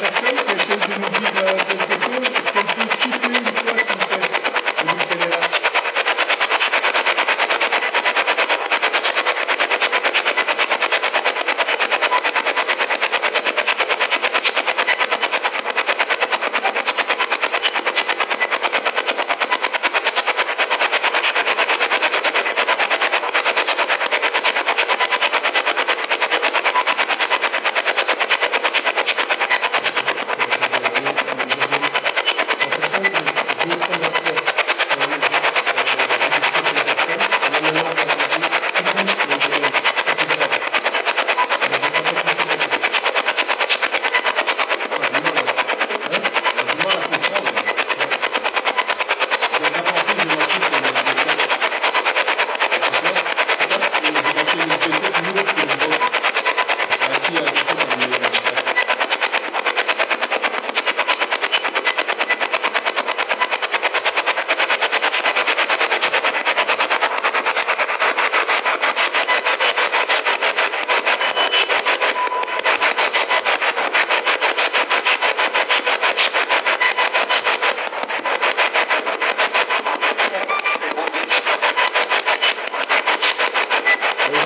personne qui essaie de nous dire quelque chose, est-ce qu'elle peut siffler une fois, s'il vous plaît? On dit qu'elle est là.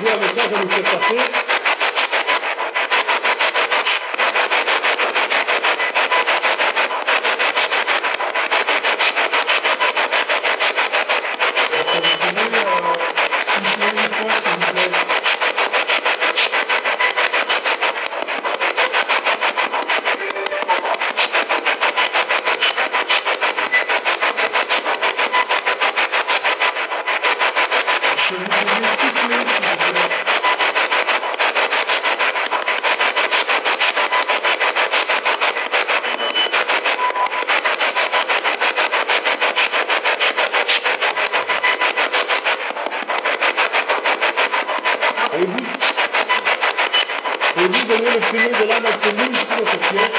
Un message à nous faire passer. Est-ce que vous pouvez siffler une fois, s'il vous plaît? Est-ce que vous pouvez siffler, s'il vous plaît? Pouvez-vous donner le prénom de l'un d'entre nous ici dans cette pièce?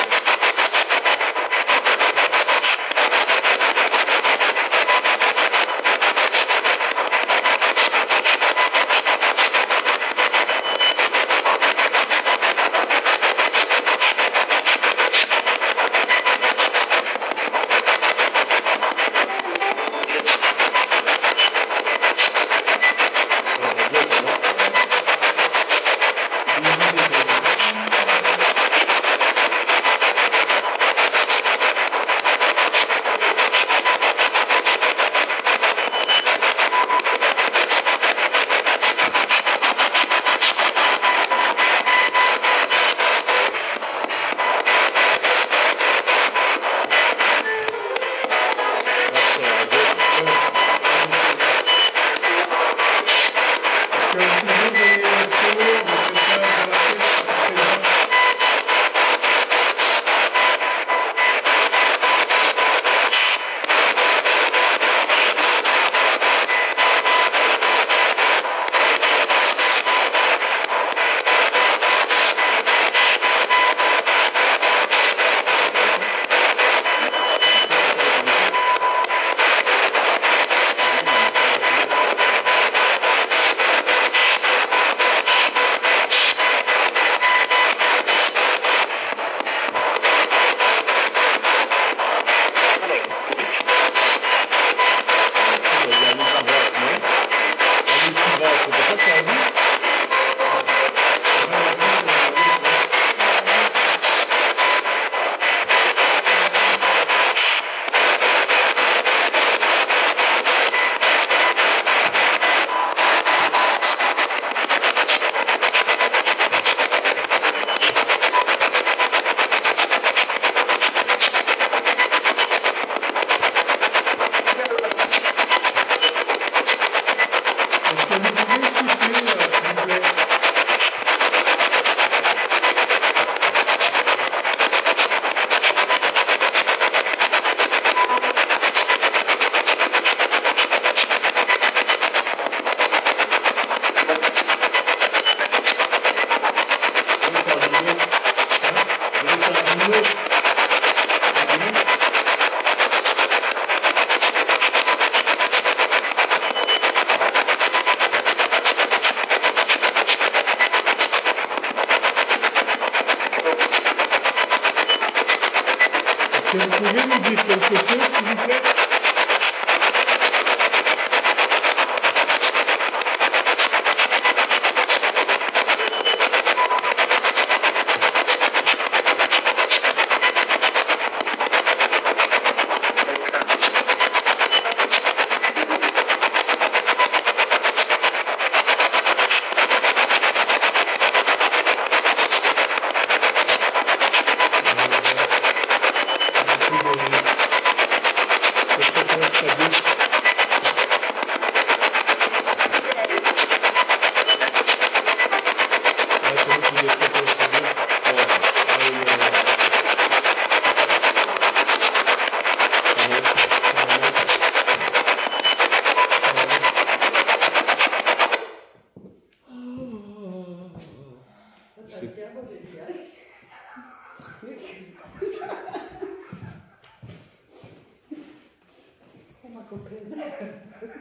Est-ce que vous pouvez nous dire quelque chose, s'il vous plaît?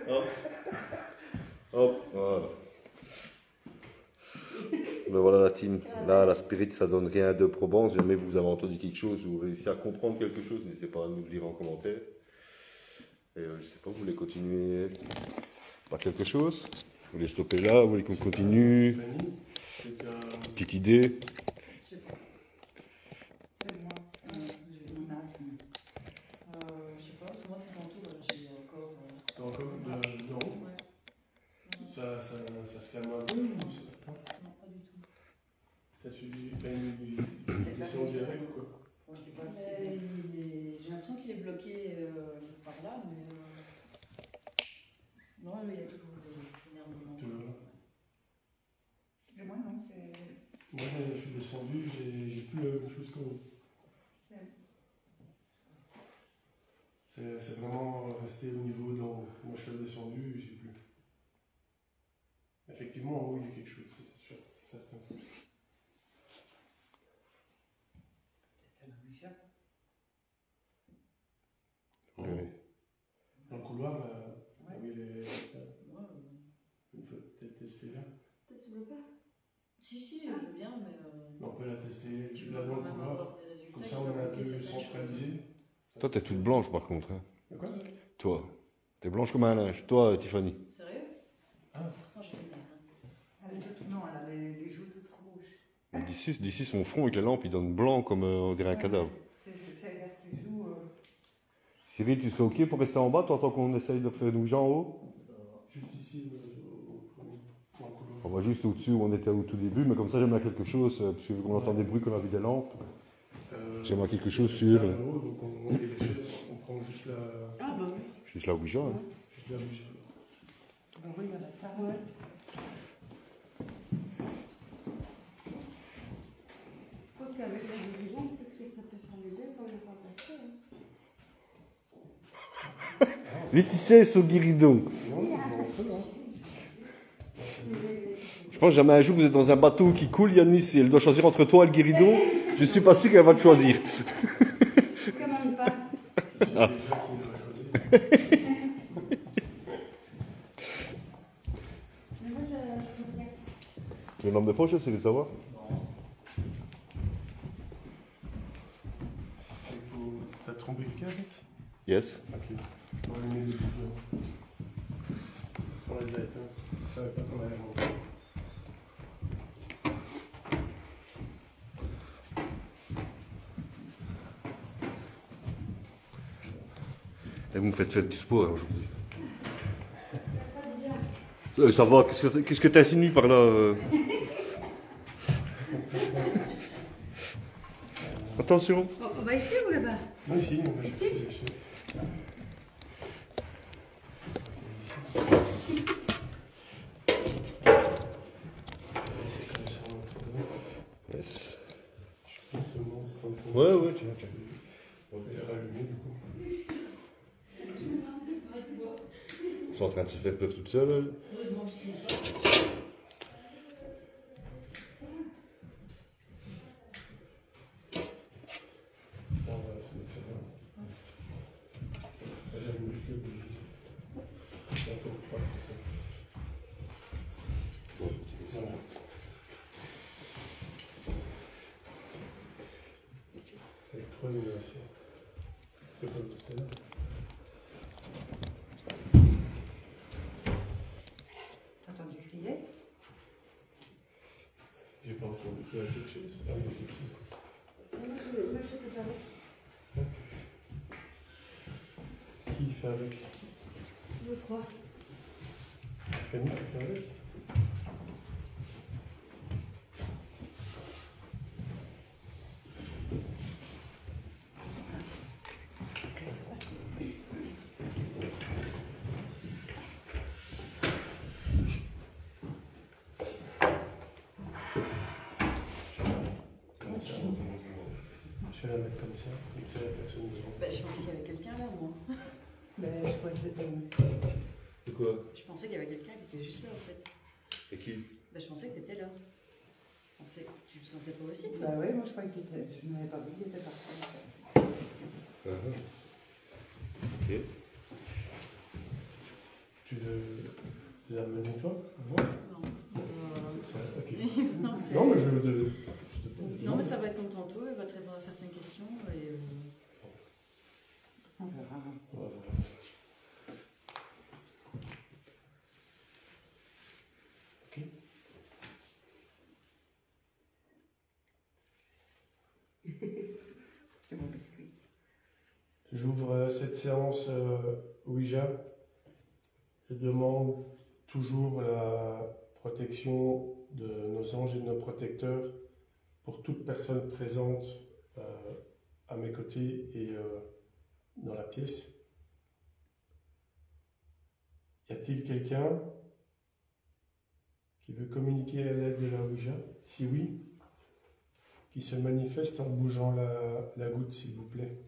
Hop. Hop, voilà. Ben voilà la team. Là, la spirit, ça donne rien de probant. Si jamais vous avez entendu quelque chose ou réussi à comprendre quelque chose, n'hésitez pas à nous le dire en commentaire. Et je sais pas, vous voulez continuer par quelque chose? Vous voulez stopper là? Vous voulez qu'on continue? Petite idée? Je sais pas. Je sais pas, parce que moi, tout tantôt, j'ai encore. T'as encore de haut? Ouais. Ça se calme un peu? Non, pas du tout. T'as suivi une question directe ou quoi? Mais j'ai l'impression qu'il est bloqué par là, mais. Non, il y a toujours l'énervement. Toujours. Mais moi, non, c'est. Moi, je suis descendu, j'ai plus la même chose que vous. C'est vraiment resté au niveau d'en haut. Moi, je suis descendu, j'ai plus. Effectivement, en haut, il y a quelque chose, c'est sûr, c'est certain. Oui. Dans le couloir, là, Ouais. où il est. Ouais, Il faut peut-être tester là. Toi, tu veux pas? si, je veux bien, mais. On peut la tester je là veux dans le quand même couloir. avoir des résultats. Comme ça, il on va est un bloquer peu certaines centralisé. Toi, t'es toute blanche par contre. Hein. De quoi? choses. Toi, t'es blanche comme un linge. Toi, Tiffany. Sérieux? Ah. Pourtant, je t'aime bien. Hein. Elle est toute, non, elle a les joues toutes rouges. D'ici, son front avec les lampes, il donne blanc comme on dirait un cadavre. C'est vers tes joues. Cyril, tu serais ok pour rester en bas, toi, tant qu'on essaye de faire bouger en haut? Juste ici, dans le couloir. On va juste au-dessus où on était au tout début, mais comme ça, j'aimerais quelque chose, parce que vu qu'on entend des bruits qu'on a vu des lampes, j'aimerais quelque chose sur. Là-haut, donc on fait les chaises, on prend juste la. Ah, bah oui. Juste là où il hein. Juste la bougie. Ben oui, il y en a pas. Ouais. Quoique, avec la dirigeante, peut-être que ça peut faire les deux quand on n'a pas passé. Hein. Laetitia et son guéridon. Non, on peut, hein. Je pense que jamais un jour vous êtes dans un bateau qui coule, Yanis, et elle doit choisir entre toi et le guéridon. Je suis pas sûr qu'elle va te choisir. Quand même pas. C'est déjà qu'il doit choisir. Mais moi, je peux bien. Tu veux une lampe de poche, c'est de savoir? T'as trompé quelqu'un avec? Yes. Ok. On va allumer les bougies. On les a éteints. Je savais pas qu'on allait monter. Et vous me faites faire du sport aujourd'hui. Ça va, qu'est-ce que tu insinues par là Attention. On va ici ou là-bas? Moi ici, on va Ici? chercher les chaises. Yes. Justement, comme pour- Ouais, tiens. On va les rallumer du coup. Ils sont en train de se faire peur toute seule. Heureusement que je ne pas. On va essayer de faire un. J'allume juste les bougies. Ça faut pas faire ça. Voilà. Avec 3 lumières. C'est comme tout à l'heure. T'as entendu crier? J'ai pas entendu assez de choses. Ah, oui, Moi, je peux pas. qui fait avec? Vous trois. Fanny qui fait avec? Comme ça. Je vais la mettre comme ça la personne devant. Bah, je pensais qu'il y avait quelqu'un là, moi. Ben, je crois que c'était. De quoi? Je pensais qu'il y avait quelqu'un qui était juste là, en fait. Et qui? Bah, je pensais que tu étais là. Je pensais que tu le sentais pas aussi. Bah oui, moi je croyais qu'il était. Je n'avais pas vu qu'il était parti. En fait. Ok. Tu veux l'amener toi? Non. Ça, ok. Non, c'est- Non, mais je te Non, mais ça va être comme tantôt, elle va te répondre à certaines questions. Et, On verra. On va voir. Ok. C'est mon biscuit. J'ouvre cette séance Ouija. Je demande toujours la protection de nos anges et de nos protecteurs pour toute personne présente à mes côtés et dans la pièce. Y a-t-il quelqu'un qui veut communiquer à l'aide de la Ouija? Si oui, qui se manifeste en bougeant la goutte, s'il vous plaît.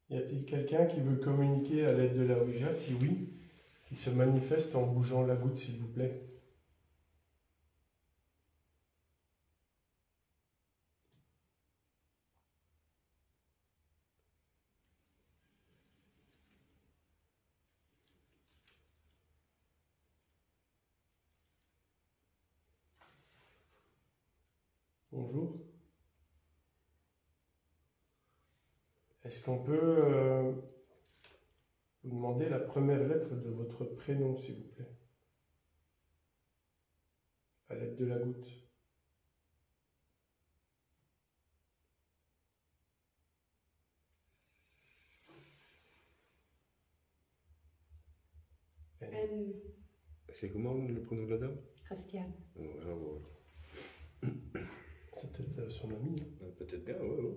Y a-t-il quelqu'un qui veut communiquer à l'aide de la Ouija? Si oui, qui se manifeste en bougeant la goutte, s'il vous plaît. Bonjour. Est-ce qu'on peut vous demander la première lettre de votre prénom, s'il vous plaît? À l'aide de la goutte. N. N. C'est comment le prénom de la dame? Christiane. Voilà, voilà. C'est peut-être son ami. Hein. Peut-être bien, ouais.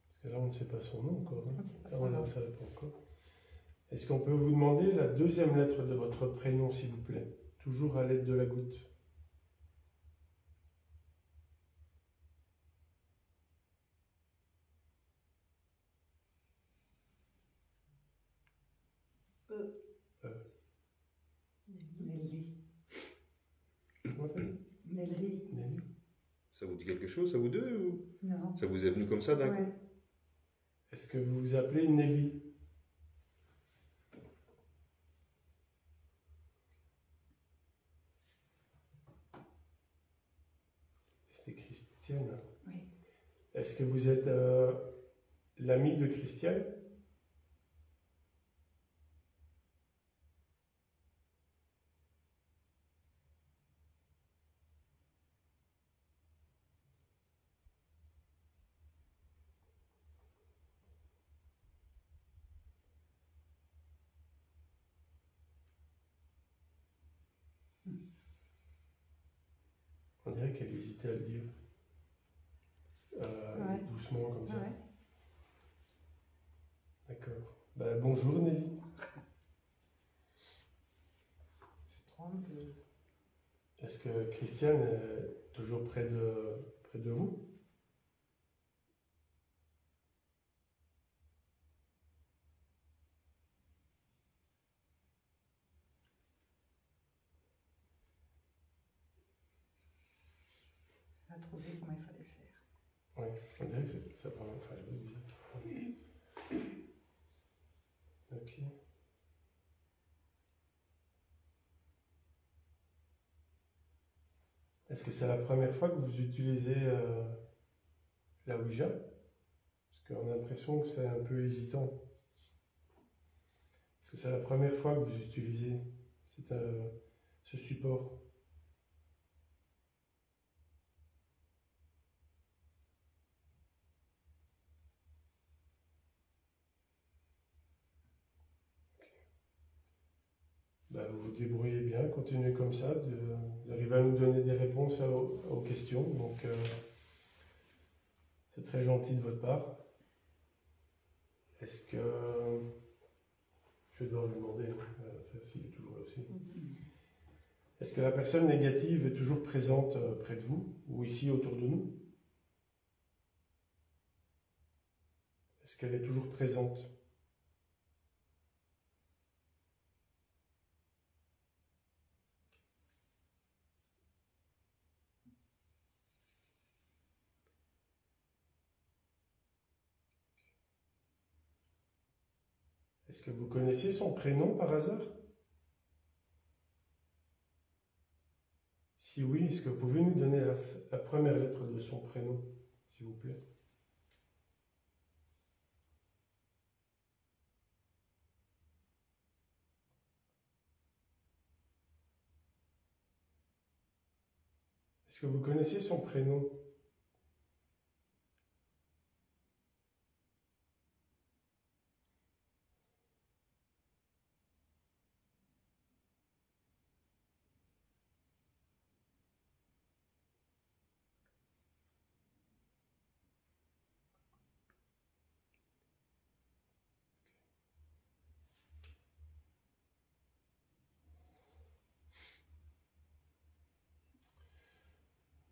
Parce que là, on ne sait pas son nom encore. Hein. On ne sait pas Ah, son voilà, nom. ça va pas encore. Est-ce qu'on peut vous demander la deuxième lettre de votre prénom, s'il vous plaît? Toujours à l'aide de la goutte. Nelly. Comment t'as dit? Nelly. Nelly. Ça vous dit quelque chose, ça vous deux ou... Non. Ça vous est venu comme ça d'un coup? Ouais. Est-ce que vous vous appelez Nelly? C'était Christiane. Oui. Est-ce que vous êtes l'ami de Christiane? On dirait qu'elle hésitait à le dire. Ouais. Doucement comme ça. Ouais. D'accord. Ben, bonjour Nelly. Je tremble. Est-ce que Christiane est toujours près de vous? Elle a trouvé comment il fallait faire. Oui, on dirait que c'est ça prend. Enfin, je veux dire. Ok. Est-ce que c'est la première fois que vous utilisez la Ouija? Parce qu'on a l'impression que c'est un peu hésitant. Est-ce que c'est la première fois que vous utilisez ce support? Ben, vous vous débrouillez bien, continuez comme ça, vous arrivez à nous donner des réponses aux questions, donc c'est très gentil de votre part. Est-ce que... Je vais devoir lui demander, s'il est toujours là aussi. Est-ce que la personne négative est toujours présente près de vous, ou ici autour de nous? Est-ce qu'elle est toujours présente? Est-ce que vous connaissez son prénom par hasard? Si oui, est-ce que vous pouvez nous donner la première lettre de son prénom, s'il vous plaît? Est-ce que vous connaissez son prénom?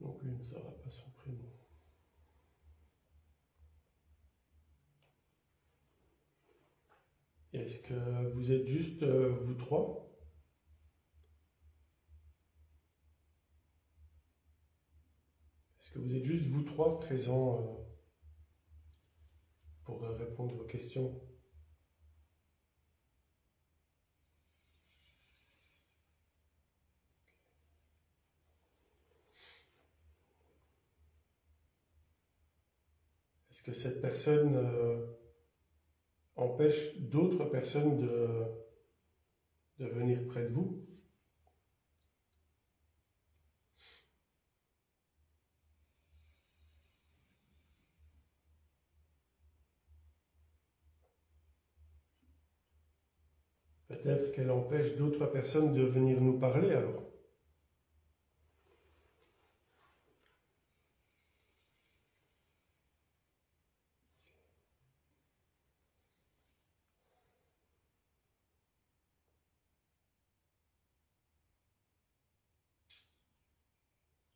Donc lui ne saura pas son prénom. Est-ce que vous êtes juste vous trois? Est-ce que vous êtes juste vous trois présents pour répondre aux questions? Est-ce que cette personne empêche d'autres personnes de venir près de vous? Peut-être qu'elle empêche d'autres personnes de venir nous parler alors.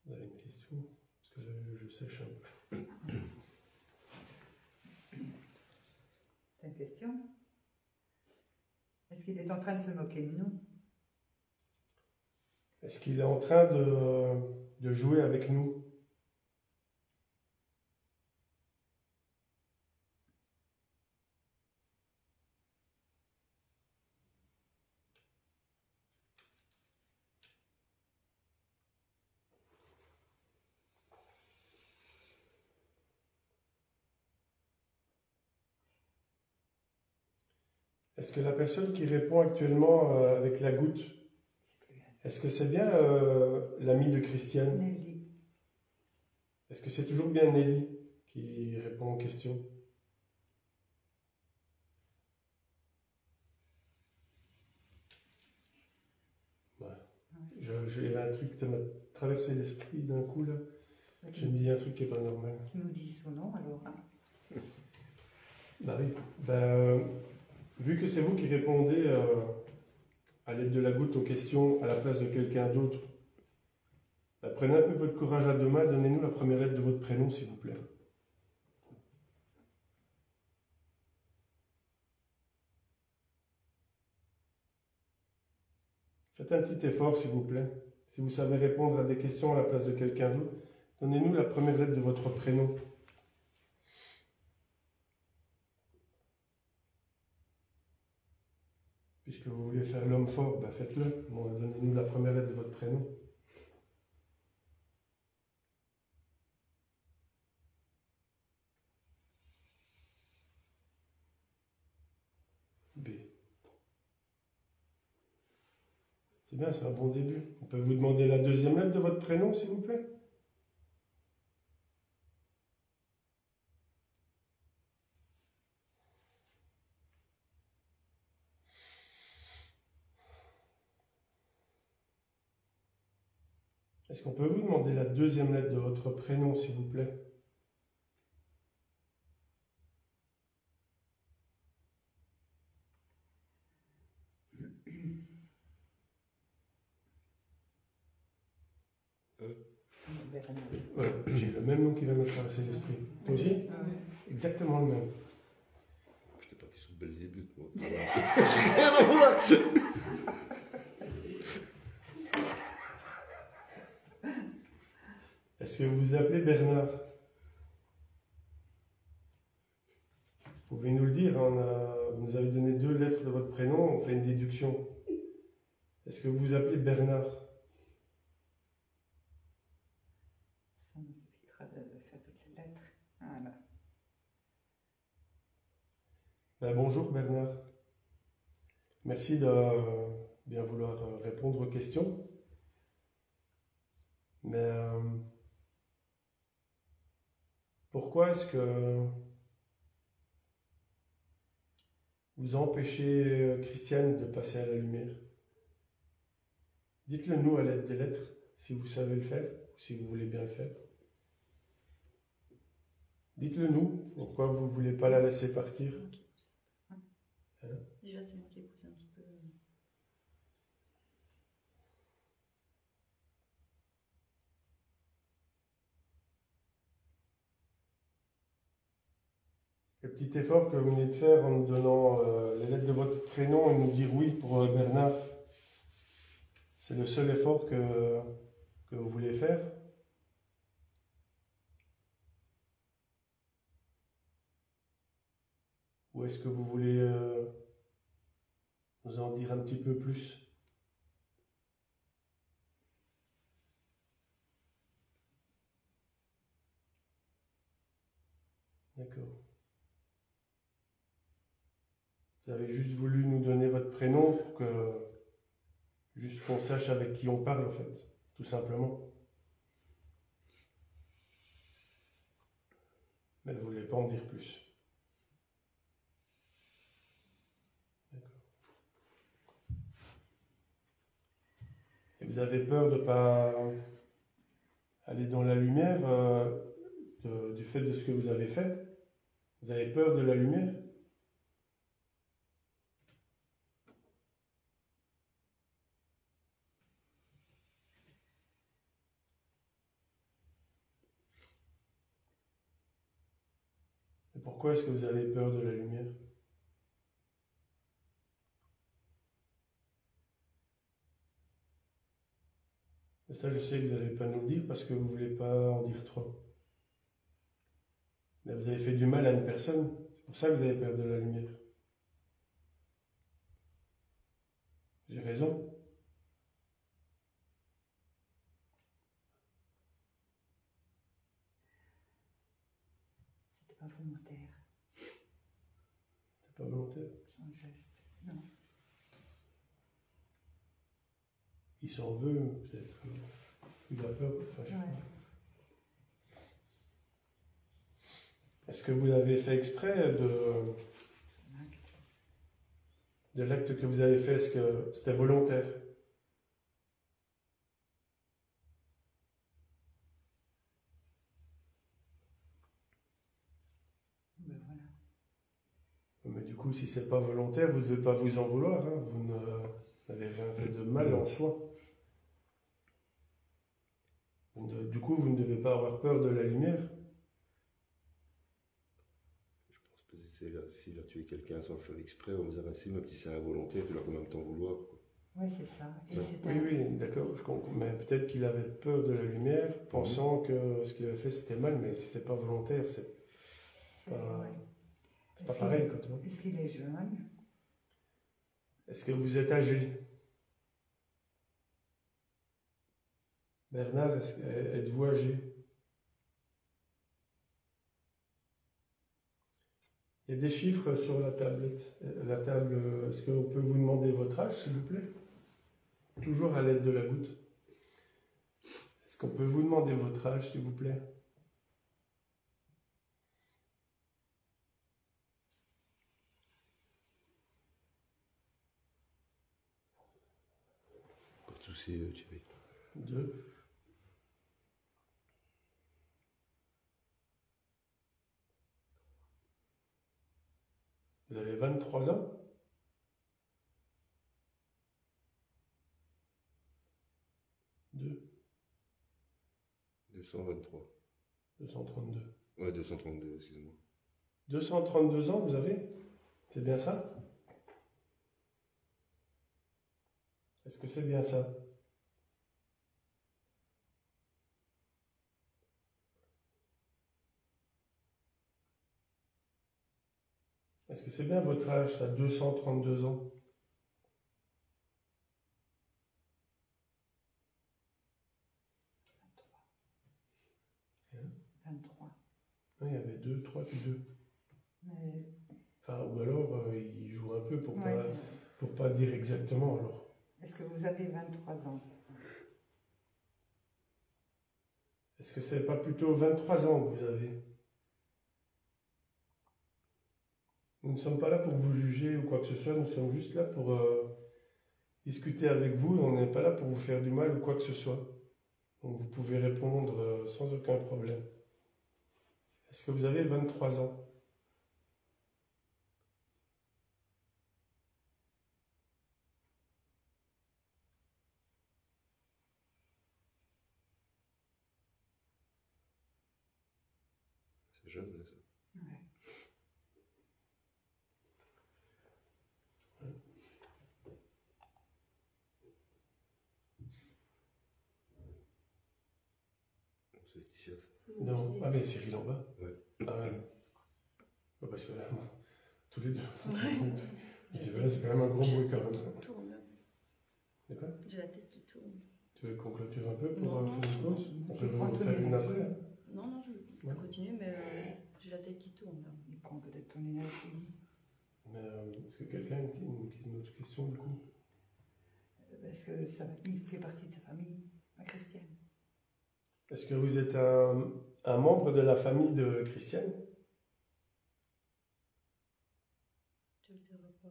Vous avez une question? Parce que je sèche un peu. T'as une question? Est-ce qu'il est en train de se moquer de nous? Est-ce qu'il est en train de jouer avec nous? Est-ce que la personne qui répond actuellement avec la goutte, est-ce que c'est bien l'amie de Christiane? Nelly. Est-ce que c'est toujours bien Nelly qui répond aux questions? Ouais. Il y avait un truc qui m'a traversé l'esprit d'un coup là. Je me dis un truc qui n'est pas normal. Qui nous dit son nom alors, hein? Bah oui. Vu que c'est vous qui répondez à l'aide de la goutte aux questions à la place de quelqu'un d'autre, prenez un peu votre courage à deux mains, donnez-nous la première lettre de votre prénom, s'il vous plaît. Faites un petit effort, s'il vous plaît. Si vous savez répondre à des questions à la place de quelqu'un d'autre, donnez-nous la première lettre de votre prénom. Puisque vous voulez faire l'homme fort, ben faites-le. Bon, donnez-nous la première lettre de votre prénom. B. C'est bien, c'est un bon début. On peut vous demander la deuxième lettre de votre prénom, s'il vous plaît? Est-ce qu'on peut vous demander la deuxième lettre de votre prénom, s'il vous plaît? J'ai le même nom qui vient de me traverser l'esprit. Toi aussi? Exactement le même. J'étais parti sur Belzébuth, moi. Est-ce que vous vous appelez Bernard? Vous pouvez nous le dire, hein, vous nous avez donné 2 lettres de votre prénom, on fait une déduction. Est-ce que vous vous appelez Bernard? Ça nous évitera de faire toutes les lettres. Voilà. Ben, bonjour Bernard. Merci de bien vouloir répondre aux questions. Mais pourquoi est-ce que vous empêchez Christiane de passer à la lumière? Dites-le nous à l'aide des lettres, si vous savez le faire, ou si vous voulez bien le faire. Dites-le nous, pourquoi vous ne voulez pas la laisser partir? Déjà, c'est moi qui ai poussé un petit peu. Le petit effort que vous venez de faire en nous donnant les lettres de votre prénom et nous dire oui pour Bernard, c'est le seul effort que vous voulez faire? Ou est-ce que vous voulez nous en dire un petit peu plus? D'accord. Vous avez juste voulu nous donner votre prénom pour que juste qu'on sache avec qui on parle en fait, tout simplement. Mais vous ne voulez pas en dire plus. D'accord. Et vous avez peur de ne pas aller dans la lumière du fait de ce que vous avez fait? Vous avez peur de la lumière? Et pourquoi est-ce que vous avez peur de la lumière? Et ça, je sais que vous n'allez pas nous le dire parce que vous ne voulez pas en dire trop. Mais vous avez fait du mal à une personne, c'est pour ça que vous avez peur de la lumière. J'ai raison? C'était pas volontaire, C'est pas volontaire. c'est un geste. Non. Il s'en veut, peut-être. Il a peur. Enfin, je sais Ouais. pas. Est-ce que vous avez fait exprès de l'acte que vous avez fait? Est-ce que c'était volontaire? Ben voilà. Mais du coup, si c'est pas volontaire, vous ne devez pas vous en vouloir. Hein. Vous n'avez rien fait de mal en soi. Du coup, vous ne devez pas avoir peur de la lumière. Je pense que s'il a tué quelqu'un sans le faire exprès, on nous a passé, mais petit c'est involontaire, tu dois en même temps vouloir. Quoi. Oui, c'est ça. Et Ouais. c'est Oui, oui, d'accord, je comprends. Mais peut-être qu'il avait peur de la lumière, pensant que ce qu'il avait fait c'était mal, mais si c'est pas volontaire, c'est pas, ouais. c'est pas Est-ce pareil, qu'il- quoi, tu vois. Est-ce qu'il est jeune? Est-ce que vous êtes âgé? Bernard, êtes-vous âgé? Il y a des chiffres sur la tablette. La table, est-ce qu'on peut vous demander votre âge, s'il vous plaît? Toujours à l'aide de la goutte. Est-ce qu'on peut vous demander votre âge, s'il vous plaît? Pas de souci, Thierry. 2. Vous avez 23 ans? 2. 223. 232. Ouais, 232, excuse-moi. 232 ans, vous avez? C'est bien ça? Est-ce que c'est bien ça? Est-ce que c'est bien votre âge, ça, 232 ans? Hein? 23. Non, il y avait 2, 3 puis 2. Mais, Enfin, ou alors, il joue un peu pour ouais. pas dire exactement, alors. Est-ce que vous avez 23 ans? Est-ce que c'est pas plutôt 23 ans que vous avez? Nous ne sommes pas là pour vous juger ou quoi que ce soit, nous sommes juste là pour discuter avec vous, on n'est pas là pour vous faire du mal ou quoi que ce soit. Donc vous pouvez répondre sans aucun problème. Est-ce que vous avez 23 ans? C'est jeune, ça. Ouais. C'est Laetitia, ça. Non. Ah mais Cyril en bas? Ouais. Ah ouais. Bah, parce que là, tous les deux. Ouais. C'est vrai, c'est quand même un gros bruit quand même. Tourne. D'accord? J'ai la tête qui tourne. Tu veux qu'on clôture un peu pour Non, faire une pause? On C'est peut pour en faire Anthony une Laetitia. après. Non, non, je Ouais. continue, mais j'ai la tête qui tourne là. Il prend peut-être ton énergie. Mais est-ce que quelqu'un a une autre question du coup? Est-ce que il fait partie de sa famille, la chrétienne? Est-ce que vous êtes un membre de la famille de Christiane? Tu le diras pas.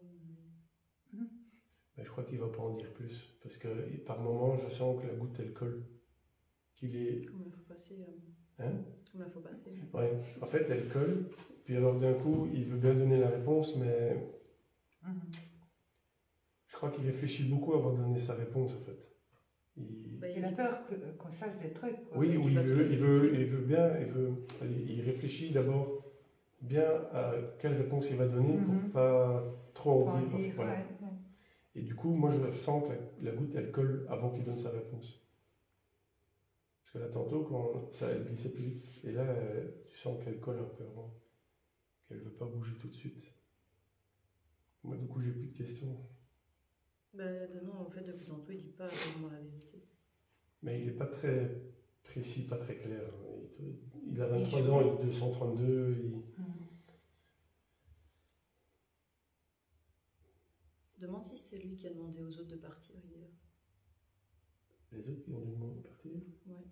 Mais je crois qu'il ne va pas en dire plus. Parce que par moment, je sens que la goutte, elle colle. Qu'il est. Comment il faut passer Hein? Comment il faut passer Ouais. En fait, elle colle. Puis alors d'un coup, il veut bien donner la réponse, mais je crois qu'il réfléchit beaucoup avant de donner sa réponse, en fait. Bah, Il a peur qu'on sache des trucs. quoi. Oui, il oui, dit pas tout. il veut bien, il réfléchit d'abord bien à quelle réponse il va donner pour Mhm. pas trop Pour en en dire. dire, Voilà. ouais, ouais. Et du coup, moi, je sens que la goutte, elle colle avant qu'il donne sa réponse. Parce que là, tantôt, quand ça elle glissait plus vite. Et là, tu sens qu'elle colle un peu avant. Qu'elle ne veut pas bouger tout de suite. Moi, du coup, j'ai plus de questions. Bah, non, en fait, depuis tantôt, il dit pas vraiment la vérité. Mais il n'est pas très précis, pas très clair. Il a 23 joue. ans, il dit 232. Demande si c'est lui qui a demandé aux autres de partir hier. Les autres qui ont dû demander de partir. Ouais.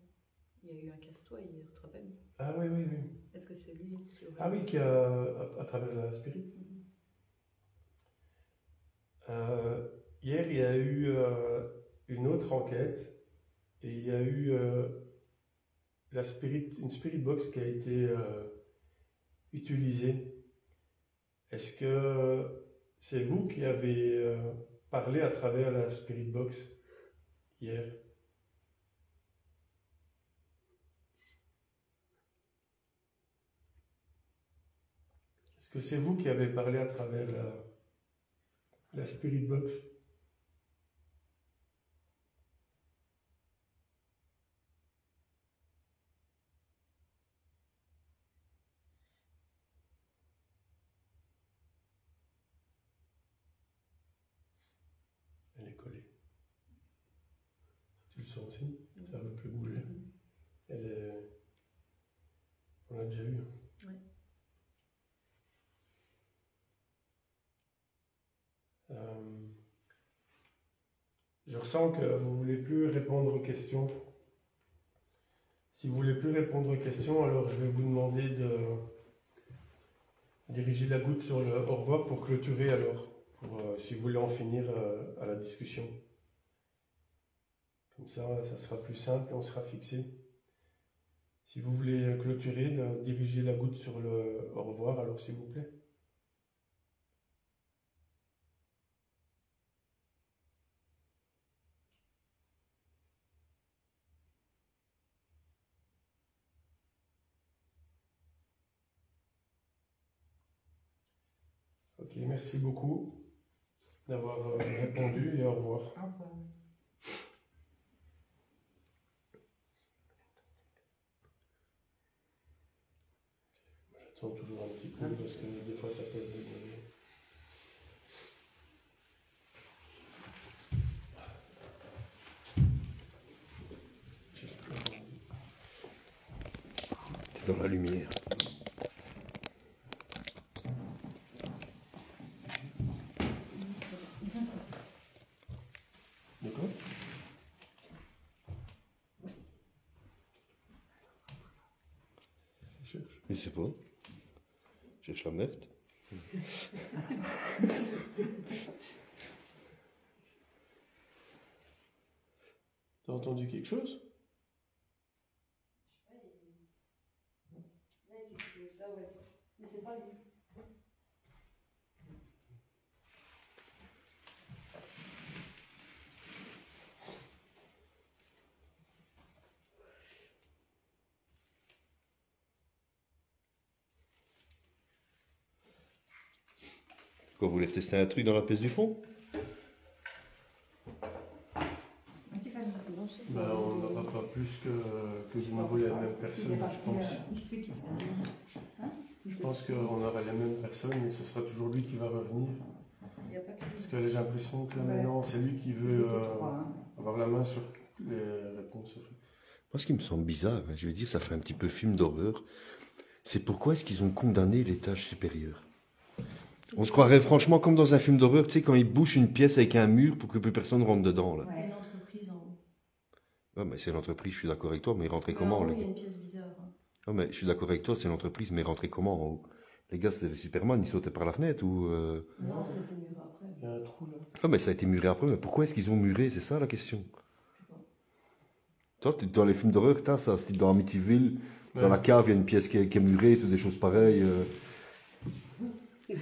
Il y a eu un casse-toi hier, tu te rappelles? Ah oui, oui, oui. Est-ce que c'est lui qui aurait... Ah oui, qui a, à travers la spirit. Mhm. Hier, il y a eu une autre enquête et il y a eu une spirit box qui a été utilisée. Est-ce que c'est vous qui avez parlé à travers la spirit box hier? Est-ce que c'est vous qui avez parlé à travers la spirit box? ressenti. Ça ne veut plus bouger. Elle est... On l'a déjà eu. Ouais. Je ressens que vous ne voulez plus répondre aux questions. Si vous ne voulez plus répondre aux questions, alors je vais vous demander de diriger la goutte sur le au revoir pour clôturer alors, si vous voulez en finir à la discussion. Comme ça sera plus simple, on sera fixé. Si vous voulez clôturer, diriger la goutte sur le au revoir, alors s'il vous plaît. Ok, merci beaucoup d'avoir répondu et au revoir. Au revoir. J'attends toujours un petit peu parce que des fois ça peut être dégonflé. C'est dans la lumière. D'accord. Je sais pas. Je cherche la merde. T'as entendu quelque chose? Là, il y a quelque chose, là, ouais. Mais c'est pas lui. Quoi, vous voulez tester un truc dans la pièce du fond? Un petit peu. Non, c'est ça. Ben, on n'aura pas plus que vous m'envoyez la même personne, je pense. Je pense qu'on aura la même personne, mais ce sera toujours lui qui va revenir. Il n'y a pas que lui. Parce que j'ai l'impression que là maintenant, c'est lui qui veut avoir la main sur les réponses. En fait. Moi, ce qui me semble bizarre, hein, je vais dire, ça fait un petit peu film d'horreur, c'est pourquoi est-ce qu'ils ont condamné l'étage supérieur? On se croirait franchement comme dans un film d'horreur, tu sais, quand ils bouchent une pièce avec un mur pour que plus personne rentre dedans, là. C'est une entreprise en haut. Ouais, mais c'est l'entreprise, je suis d'accord avec toi, mais ils rentraient Mais comment, en haut, les il y a gars? une pièce bizarre. Hein. Ouais, mais je suis d'accord avec toi, c'est l'entreprise, mais ils rentraient comment en haut? Les gars, c'était Superman, ils sautaient par la fenêtre ou... Non, c'était mieux après. Il y a un trou là. Ah, mais ça a été muré après, mais pourquoi est-ce qu'ils ont muré? C'est ça la question. Toi, dans les films d'horreur, t'as ça, c'est dans Amityville, dans Ouais. la cave, il y a une pièce qui est murée, toutes des choses pareilles. Ouais,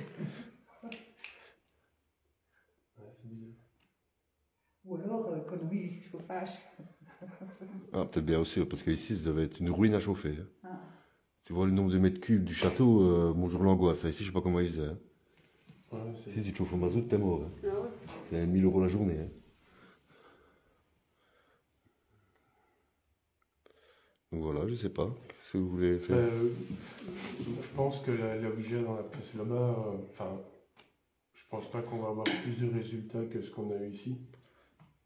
c'est bizarre. Ou alors, conneries du chauffage. Ah, peut-être bien aussi, parce qu'ici, ça devait être une ruine à chauffer. Hein. Ah. Tu vois le nombre de mètres cubes du château, bonjour l'angoisse. Ici, je sais pas comment ils faisaient. Hein. Ouais, c'est... Si tu te chauffes au mazout, t'es mort. Hein. Ah ouais. C'est 1000 € la journée. Hein. Donc voilà, je sais pas. Qu'est-ce que vous voulez faire? Je pense que l'objet dans la pièce là-bas, enfin, je pense pas qu'on va avoir plus de résultats que ce qu'on a eu ici.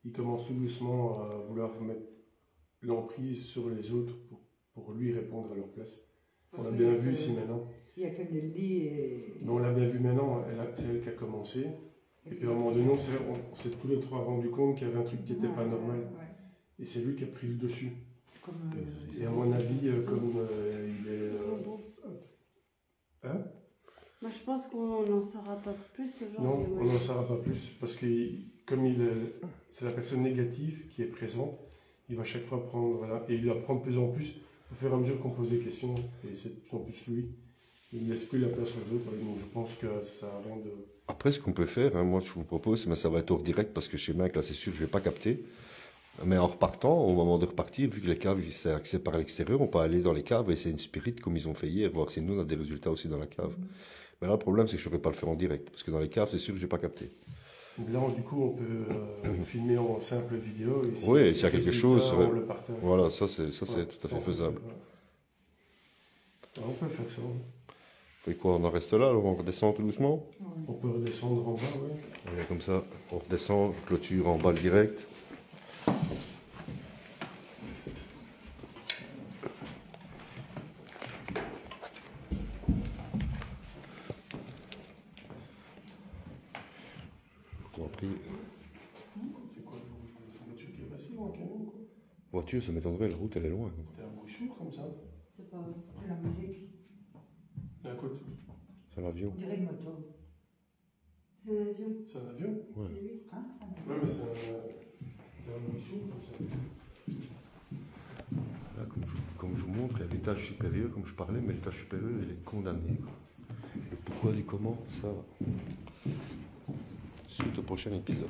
Il commence tout doucement à vouloir mettre l'emprise sur les autres pour lui répondre à leur place. On l'a bien vu ici maintenant. Il n'y a que le lit et... Mais on l'a bien vu maintenant, c'est elle qui a commencé. Et puis à un moment donné, on s'est tous les trois rendu compte qu'il y avait un truc qui n'était pas normal. Ouais. Et c'est lui qui a pris le dessus. Comme, Et à mon avis, comme il est... Hein? Moi, je pense qu'on n'en saura pas plus aujourd'hui. Non, on moi. n'en saura pas plus. Parce que comme c'est la personne négative qui est présente, il va chaque fois prendre... Voilà, et il apprend de plus en plus au fur et à mesure qu'on pose des questions. Et c'est de plus en plus lui. Il ne laisse plus la place aux autres. Donc je pense que ça n'a rien de... Après, ce qu'on peut faire, hein, moi je vous propose, mais ça va être hors direct parce que chez Mac, là c'est sûr, je vais pas capter. Mais en repartant, au moment de repartir, vu que les caves, c'est accès par l'extérieur, on peut aller dans les caves et essayer une spirit comme ils ont fait hier, voir si nous on a des résultats aussi dans la cave. Mais là, le problème, c'est que je ne pourrais pas le faire en direct parce que dans les caves, c'est sûr que je vais pas capter. Là, du coup, on peut filmer en simple vidéo. Et Oui, s'il y a quelque chose, on ouais. le partage. Voilà, ça c'est Ouais, tout à fait on peut faisable. faire, ouais. On peut faire ça. Et quoi, on en reste là, alors on redescend tout doucement. On peut redescendre en bas, oui. Allez, comme ça, on redescend, clôture en bas le direct. voiture, ça m'étonnerait, la route elle est loin. C'était un bruit sourd comme ça. C'est pas. De la musique. Écoute, C'est l'avion. On dirait une moto. C'est un avion. c'est un avion? Ouais. C'est lui. Hein? Ouais, mais c'est un bruit sourd comme ça. Là, comme je vous montre, il y a l'étage supérieur, comme je parlais, mais l'étage supérieur, il est condamné. Quoi. Le pourquoi du comment, ça, suite au prochain épisode.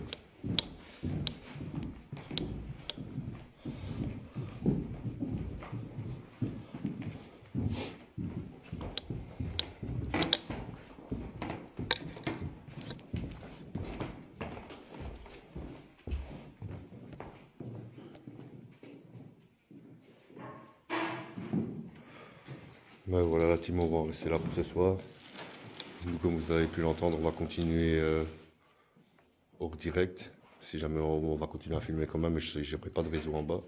Ben voilà, la team, on va en rester là pour ce soir. Comme vous avez pu l'entendre, on va continuer hors direct. Si jamais on va continuer à filmer quand même, mais je n'aurai pas de réseau en bas.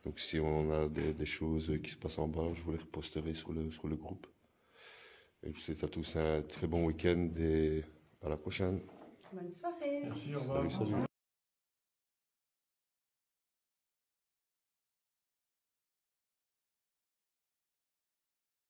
Donc si on a des choses qui se passent en bas, je vous les reposterai sur le groupe. Et je vous souhaite à tous un très bon week-end et à la prochaine. Bonne soirée. Merci, au revoir. Salut, salut.